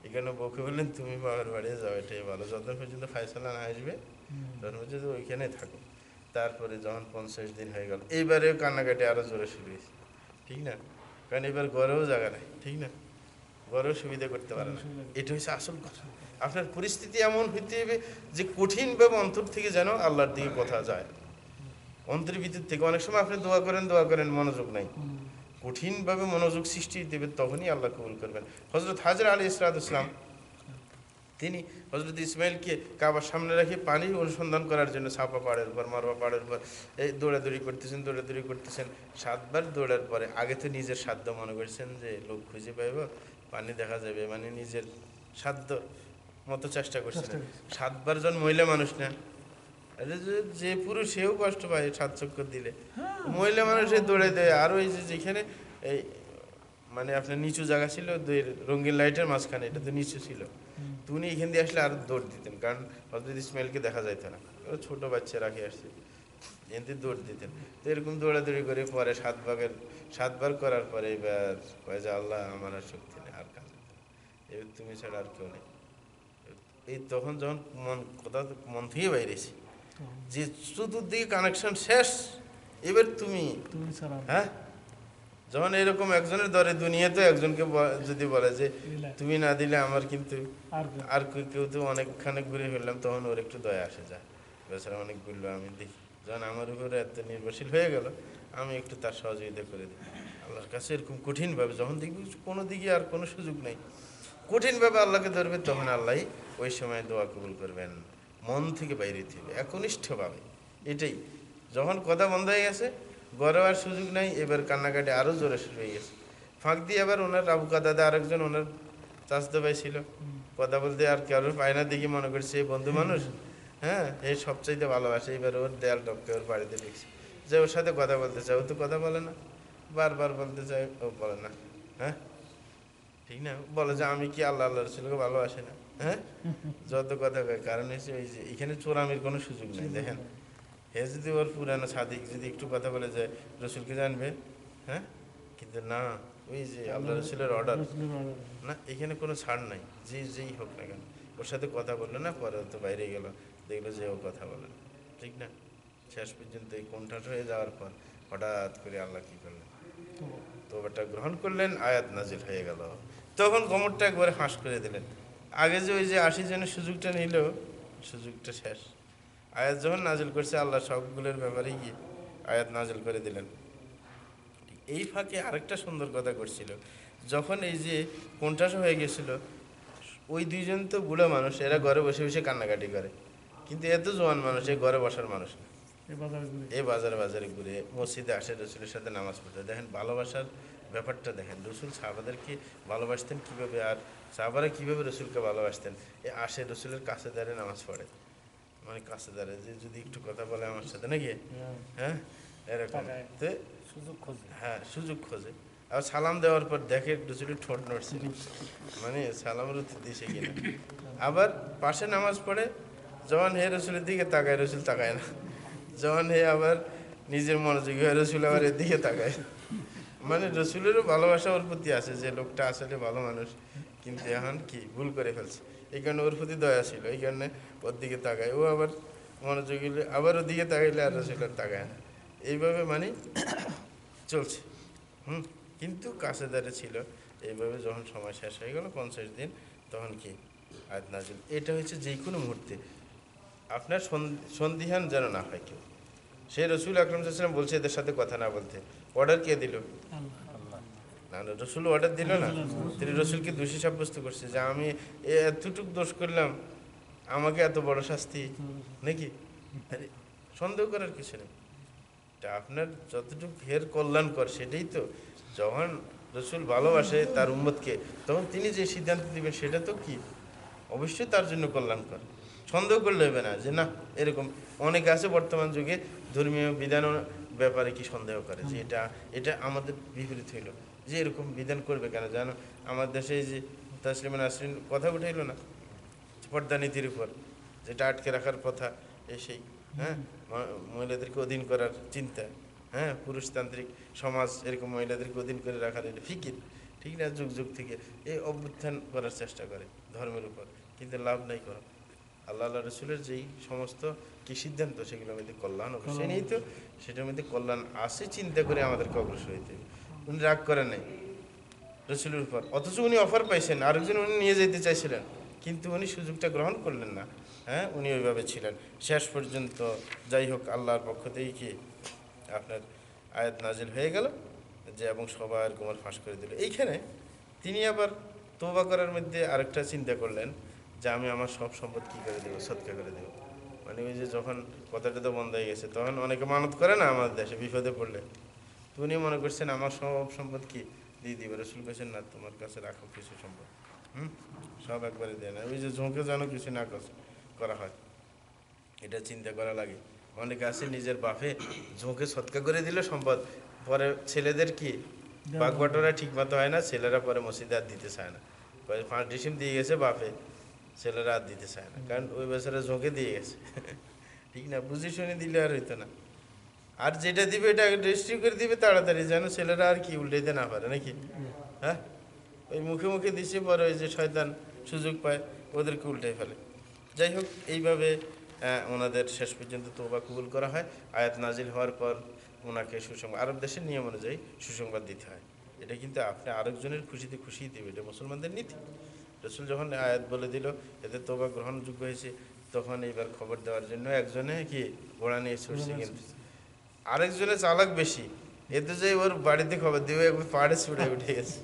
এখানে বউকে বললেন তুমি বাবার বাড়ি যাও, এটাই ভালো, যতদিন পর্যন্ত ফায়সালা না আসবে তখন পর্যন্ত ওইখানে থাকো। তারপরে যখন 50 দিন হয়ে গেল, এইবারেও কান্নাকাটি আরও জোরে শুরু হয়েছে, ঠিক না, কারণ এবার ঘরেও জায়গা নেই, ঠিক না, ঘরেও সুবিধা করতে পারে না। এটা হচ্ছে আসল কথা। আপনার পরিস্থিতি এমন হইতে হবে যে কঠিনভাবে অন্তর থেকে যেন আল্লাহর দিকে কথা যায়, অন্তরের ভিতর থেকে। অনেক সময় আপনি দোয়া করেন মনোযোগ নাই, কঠিনভাবে মনোযোগ সৃষ্টি দেবে, তখনই আল্লাহ কবুল করবেন। হজরত হাজরা আলাইহিস সালাম, তিনি হজরত ইসমাইলকে কাবার সামনে রেখে পানি অনুসন্ধান করার জন্য সাফা পাহাড়ের উপর মারওয়া পাহাড়ের উপর এই দৌড়াদৌড়ি করতেছেন। 7বার দৌড়ার পরে আগে তো নিজের সাধ্য মনে করছেন যে লোক খুঁজে পাইব, পানি দেখা যাবে, মানে নিজের সাধ্য মতো চেষ্টা করছেন। 7বার জন মহিলা মানুষ না, যে পুরুষ সেও কষ্ট পায় 7 চক্কর দিলে, মহিলা মানুষে দৌড়ে দেয়। আর ওই যেখানে এই মানে আপনার নিচু জায়গা ছিল, রঙিন লাইটের মাঝখানে, এটা তো নিচু ছিল, তো উনি এখান দিয়ে আসলে আরো দৌড় দিতেন, কারণ হযরত ইসমাইলকে দেখা যাইত না, ছোট বাচ্চা রাখে আসছে, এতে দৌড় দিতেন। তো এরকম দৌড়াদৌড়ি করে পরে 7বার করার পরে এবার কয় যে আল্লাহ আমার আর শক্তি নেই, আর কাজ এবার তুমি ছাড়া আর কেউ নেই। এই তখন যখন কথা মন থেকে বাইরেছি যে চতুর্দিকে কানেকশন শেষ, এবার তুমি হ্যাঁ যখন এরকম একজনের ধরে দুনিয়াতে একজনকে যদি বলে যে তুমি না দিলে আমার কিন্তু আর কেউ তো অনেকখানে ঘুরে ফেললাম, তখন ওর একটু দয়া আসে যায়, বেচারা অনেক ঘুরলো আমি দেখি, যখন আমার উপরে এত নির্ভরশীল হয়ে গেল আমি একটু তার সহযোগিতা করে দিই। আল্লাহর কাছে এরকম কঠিনভাবে যখন দেখবি কোনো দিকে আর কোনো সুযোগ নেই, কঠিনভাবে আল্লাহকে ধরবে, তখন আল্লাহ ওই সময় দোয়া কবুল করবেন। মন থেকে বাইরে থেকে একনিষ্ঠভাবে, এটাই। যখন কথা বন্ধ হয়ে গেছে, গড়ে আর সুযোগ নাই, এবার কান্নাকাটি আরও জোরে শুরু হয়ে গেছে। ফাঁক দিয়ে আবার ওনার আবুকা দাদা আরেকজন ওনার চাচতো ভাই ছিল, কথা বলতে আর কারো পায় না দেখি মনে করছে এই বন্ধু মানুষ, হ্যাঁ এই সবচাইতে ভালোবাসে। এবার ওর দেয়াল টপকে ওর বাড়িতে দেখছি যে ওর সাথে কথা বলতে চায়, ও তো কথা বলে না, বারবার বলতে চায়, ও বলে না। হ্যাঁ ঠিক না, বলে যে আমি কি আল্লাহ আল্লাহ রসুলকে ভালোবাসে না। হ্যাঁ যত কথা কয়, কারণ হচ্ছে ওই যে এখানে চোরামির কোনো সুযোগ নেই। দেখেন হে যদি ওর পুরানো সাদিক যদি একটু কথা বলে যায় রসুলকে জানবে, হ্যাঁ কিন্তু না, ওই যে আল্লাহ রসুলের অর্ডার না, এখানে কোনো ছাড় নাই, যেই হোক না কেন। ওর সাথে কথা বললো না, পরে তো বাইরে গেল, দেখলো যে ও কথা বলে না, ঠিক না। শেষ পর্যন্ত এই কোণঠাস হয়ে যাওয়ার পর হঠাৎ করে আল্লাহ কী করলেন, তওবাটা গ্রহণ করলেন, আয়াত নাজিল হয়ে গেল। তখন কোমরটা একবারে ফাঁস করে দিলেন। আগে যে ওই যে 80 জনের সুযোগটা নিল, সুযোগটা শেষ। আয়াত যখন নাজিল করছে, আল্লাহ সবগুলোর ব্যাপারে গিয়ে আয়াত নাজিল করে দিলেন। এই ফাঁকে আরেকটা সুন্দর কথা করছিল, যখন এই যে কোণঠাস হয়ে গেছিল, ওই দুইজন তো বুড়ো মানুষ, এরা ঘরে বসে বসে কান্নাকাটি করে, কিন্তু এত জোয়ান মানুষ, এই ঘরে বসার মানুষ না, এই বাজারে ঘুরে মসজিদে আসে, রসুলের সাথে নামাজ পড়তে। দেখেন ভালোবাসার ব্যাপারটা দেখেন, রসুল সাহাবাদেরকে ভালোবাসতেন কীভাবে, আর সাহাবারা কীভাবে রসুলকে ভালোবাসতেন। এ আসে রসুলের কাছে দাঁড়িয়ে নামাজ পড়ে, মানে কাছে দাঁড়িয়ে যে যদি একটু কথা বলে আমার সাথে নাকি, হ্যাঁ এরকম তো হ্যাঁ সুযোগ খোঁজে। আর সালাম দেওয়ার পর দেখে রসুলের ঠোঁট নড়ছে, মানে সালামের উত্তর দিয়েছে কিনা। আবার পাশে নামাজ পড়ে, যখন হে রসুলের দিকে তাকায়, রসুল তাকায় না। যখন হে আবার নিজের মনোযোগী হয়, রসুল আবার এর দিকে তাকায়। মানে রসুলেরও ভালোবাসা ওর প্রতি আছে, যে লোকটা আসলে ভালো মানুষ, কিন্তু এখন কি ভুল করে ফেলছে, এই কারণে ওর প্রতি দয়া ছিল, এই কারণে ওর দিকে তাকায়। ও আবার মনোযোগী হলে আবার ওর দিকে তাকাইলে আর রসুলের তাকায় না, এইভাবে মানে চলছে। কিন্তু কাছে দাঁড়িয়ে ছিল। এইভাবে যখন সময় শেষ হয়ে গেল 50 দিন, তখন কি আয়াত নাজিল। এটা হচ্ছে যে কোনো মুহূর্তে আপনার সন্দিহান যেন না হয় কেউ। সেই রসুল আকরাম সাল্লাল্লাহু আলাইহি ওয়াসাল্লাম বলছে এদের সাথে কথা না বলতে, অর্ডার কে দিল? না না, রসুল অর্ডার দিল না, তিনি রসুলকে দোষী সাব্যস্ত করছে যে আমি এতটুক দোষ করলাম, আমাকে এত বড় শাস্তি নাকি। আরে সন্দেহ করার কিছু নেই, এটা আপনার যতটুকু হের কল্যাণকর সেটাই তো। যখন রসুল ভালোবাসে তার উম্মতকে, তখন তিনি যে সিদ্ধান্ত দিবেন সেটা তো কি অবশ্যই তার জন্য কল্যাণকর। সন্দেহ করলে হবে না যে না এরকম অনেকে আছে বর্তমান যুগে ধর্মীয় বিধান ব্যাপারে কি সন্দেহ করে যে এটা আমাদের বিপরীত হইল, যে এরকম বিধান করবে কেন। জানো আমার দেশে যে তাসলিমা নাসরিন কথা উঠাইল না পর্দা নীতির উপর, যেটা আটকে রাখার কথা, সেই হ্যাঁ মহিলাদেরকে অধীন করার চিন্তা, হ্যাঁ পুরুষতান্ত্রিক সমাজ এরকম মহিলাদেরকে অধীন করে রাখার এটা ফিকির, ঠিক না। যুগ যুগ থেকে এই অভ্যুত্থান করার চেষ্টা করে ধর্মের উপর, কিন্তু লাভ নাই করো। আল্লাহ রসুলের যেই সমস্ত কি সিদ্ধান্ত, সেগুলোর মধ্যে কল্যাণ অবশ্যই নেই, তো সেটার মধ্যে কল্যাণ আছে চিন্তা করে আমাদেরকে অগ্রসর হইতে হবে। উনি রাগ করেন নাই রসুলের উপর, অথচ উনি অফার পাইছেন, আরেকজন উনি নিয়ে যেতে চাইছিলেন, কিন্তু উনি সুযোগটা গ্রহণ করলেন না। হ্যাঁ উনি ওইভাবে ছিলেন শেষ পর্যন্ত। যাই হোক আল্লাহর পক্ষ থেকেই কি আপনার আয়াত নাজিল হয়ে গেল যে এবং সবার গোমর ফাঁস করে দিল। এইখানে তিনি আবার তওবা করার মধ্যে আরেকটা চিন্তা করলেন যে আমি আমার সব সম্পদ কী করে দেবো, সৎকা করে দেবো। মানে ওই যে যখন কথাটা তো বন্ধ হয়ে গেছে, তখন অনেকে মানত করে না আমাদের দেশে বিপদে পড়লে, তো উনি মনে করছেন আমার সব সম্পদ কি দিয়ে দিবে। রসুল কেছেন না, তোমার কাছে রাখো কিছু সম্পদ, সব একবারে দেয় না। ওই যে ঝোঁকে যেন কিছু না করা হয়, এটা চিন্তা করা লাগে। অনেকে আছে নিজের বাপে ঝোঁকে সৎকা করে দিল সম্পদ, পরে ছেলেদের কি বাঘ বাটোরা ঠিক মতো হয় না, ছেলেরা পরে মসজিদে আর দিতে চায় না। 5 ডিসিম দিয়ে গেছে বাপে, ছেলেরা আর দিতে চায় না, কারণ ওই বছরে ঝোঁকে দিয়ে গেছে। ঠিক না, বুঝে শুনে দিলে আর হইতো না। আর যেটা দিবে এটা রেজিস্ট্রি করে দিবে তাড়াতাড়ি, যেন ছেলেরা আর কি উল্টাইতে না পারে নাকি। হ্যাঁ ওই মুখে মুখে দিছে, পরে ওই যে শয়তান সুযোগ পায় ওদেরকে উল্টে ফেলে। যাই হোক, এইভাবে ওনাদের শেষ পর্যন্ত তওবা কবুল করা হয়। আয়াত নাজিল হওয়ার পর ওনাকে সুসংবাদ, আরব দেশের নিয়ম অনুযায়ী সুসংবাদ দিতে হয়। এটা কিন্তু আপনি আরেকজনের খুশিতে খুশিই দেবে, এটা মুসলমানদের নীতি। রসুল যখন আয়াত বলে দিল এতে তওবা গ্রহণযোগ্য হয়েছে, তখন এইবার খবর দেওয়ার জন্য একজনে কি ঘোড়া নিয়ে ছুটছে, কিন্তু আরেকজনে চালাক বেশি, এতে যে ওর বাড়িতে খবর দিবে একবার পাহাড়ে ছুটে উঠে গেছে,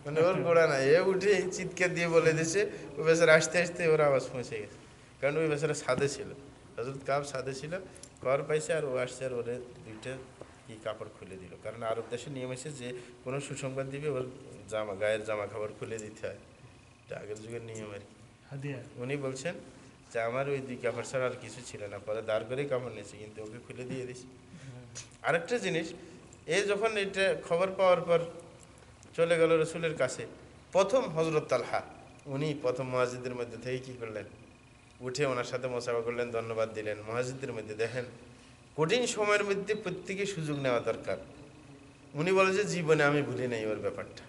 মানে ওর ঘোড়া না, এ উঠে চিৎকার দিয়ে বলে দিছে, ওই বেচারা আসতে আসতে ওর আওয়াজ পৌঁছে গেছে। কারণ ওই বেচারা সাদে ছিল, হযরত কাব সাদে ছিল, খবর পাইছে আর ও আসছে আর ওরে দুইটা কি কাপড় খুলে দিল। কারণ আরব দেশে নিয়ম এসে যে কোনো সুসংবাদ দিবে ওর জামা, গায়ের জামা কাপড় খুলে দিতে হয়, এটা আগের যুগের নিয়ম আর কি। উনি বলছেন যে আমার ওই দুই কাপড় ছাড়া আর কিছু ছিল না, পরে দাঁড় করেই কাপড় নিয়েছে, কিন্তু ওকে খুলে দিয়ে দিছি। আরেকটা জিনিস, এ যখন এটা খবর পাওয়ার পর চলে গেল রসুলের কাছে, প্রথম হযরত তালহা উনি প্রথম মুহাজিরদের মধ্যে থেকে কি করলেন, উঠে ওনার সাথে মোসাফা করলেন, ধন্যবাদ দিলেন। মুহাজিরদের মধ্যে দেখেন কঠিন সময়ের মধ্যে প্রত্যেকে সুযোগ নেওয়া দরকার। উনি বলে যে জীবনে আমি ভুলি নাই ওর ব্যাপারটা।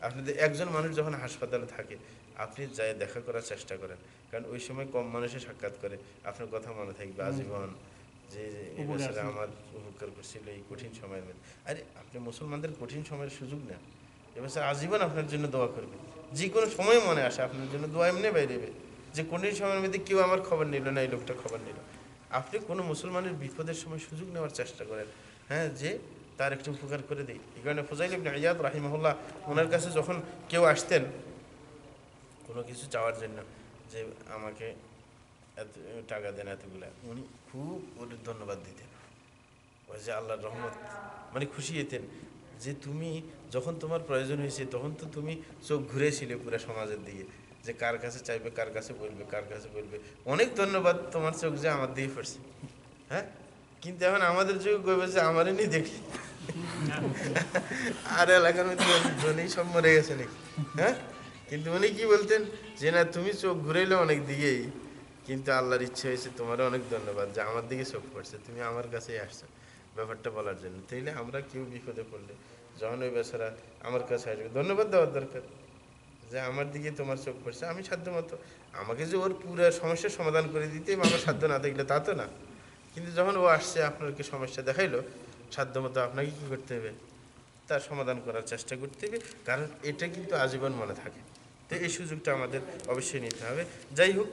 আপনাদের একজন মানুষ যখন হাসপাতালে থাকে আপনি যাই দেখা করার চেষ্টা করেন, কারণ ওই সময় কম মানুষের সাক্ষাৎ করে, আপনার কথা মনে থাকবে আজীবন যে এই বছরে আমার উপকার করছিল এই কঠিন সময়ের মধ্যে। আরে আপনি মুসলমানদের কঠিন সময়ের সুযোগ নেন, এবছর আজীবন আপনার জন্য দোয়া করবে। যে কোনো সময় মনে আসে আপনার জন্য দোয়া এমনি বাইরেবে, যে কঠিন সময়ের মধ্যে কেউ আমার খবর নিল না, এই লোকটা খবর নিল। আপনি কোনো মুসলমানের বিপদের সময় সুযোগ নেওয়ার চেষ্টা করেন, হ্যাঁ, যে তার একটু উপকার করে দিই। এই কারণে ফুজাইল ইবনে ইয়াদ রাহিমাহুল্লাহ ওনার কাছে যখন কেউ আসতেন কোনো কিছু চাওয়ার জন্য, যে আমাকে এত টাকা দেন এতগুলা, উনি খুব ওর ধন্যবাদ দিতেন, ওই যে আল্লাহর রহমত, মানে খুশি হতেন যে তুমি যখন তোমার প্রয়োজন হয়েছে তখন তো তুমি চোখ ঘুরেছিলে পুরো সমাজের দিকে, যে কার কাছে চাইবে, কার কাছে বলবে, কার কাছে বলবে, অনেক ধন্যবাদ, তোমার চোখ যে আমার দিকে পড়ছে। হ্যাঁ, কিন্তু এখন আমাদের যুগে কইবে যে আমারই নি দেখি, আর এলাকার মধ্যে ধনী সব মরে গেছে নাকি। হ্যাঁ, কিন্তু উনি কি বলতেন যে না, তুমি চোখ ঘুরাইলে অনেক দিকেই, কিন্তু আল্লাহর ইচ্ছে হয়েছে, তোমারও অনেক ধন্যবাদ যে আমার দিকে চোখ পড়ছে, তুমি আমার কাছেই আসছো ব্যাপারটা বলার জন্য। তাইলে আমরা কেউ বিপদে পড়লে যখন ওই বেচারা আমার কাছে আসবে, ধন্যবাদ দেওয়ার দরকার যে আমার দিকে তোমার চোখ পড়ছে, আমি সাধ্য মতো, আমাকে যে ওর পুরো সমস্যার সমাধান করে দিতে আমার সাধ্য না থাকলে তা তো না, কিন্তু যখন ও আসছে আপনাকে সমস্যা দেখাইলো, সাধ্য মতো আপনাকে কী করতে হবে, তার সমাধান করার চেষ্টা করতে হবে, কারণ এটা কিন্তু আজীবন মনে থাকে। তো এই সুযোগটা আমাদের অবশ্যই নিতে হবে। যাই হোক,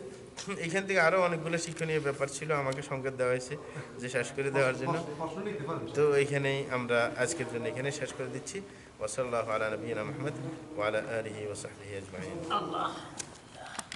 এখান থেকে আরও অনেকগুলো শিক্ষণীয় ব্যাপার ছিল, আমাকে সংকেত দেওয়া হয়েছে যে শেষ করে দেওয়ার জন্য। তো এইখানেই আমরা আজকের জন্য এখানে শেষ করে দিচ্ছি। ওয়া সাল্লাল্লাহু আলা নবিয়িনা মুহাম্মদ ওয়া আলা আলিহি ওয়া সাহবিহি আজমাইন।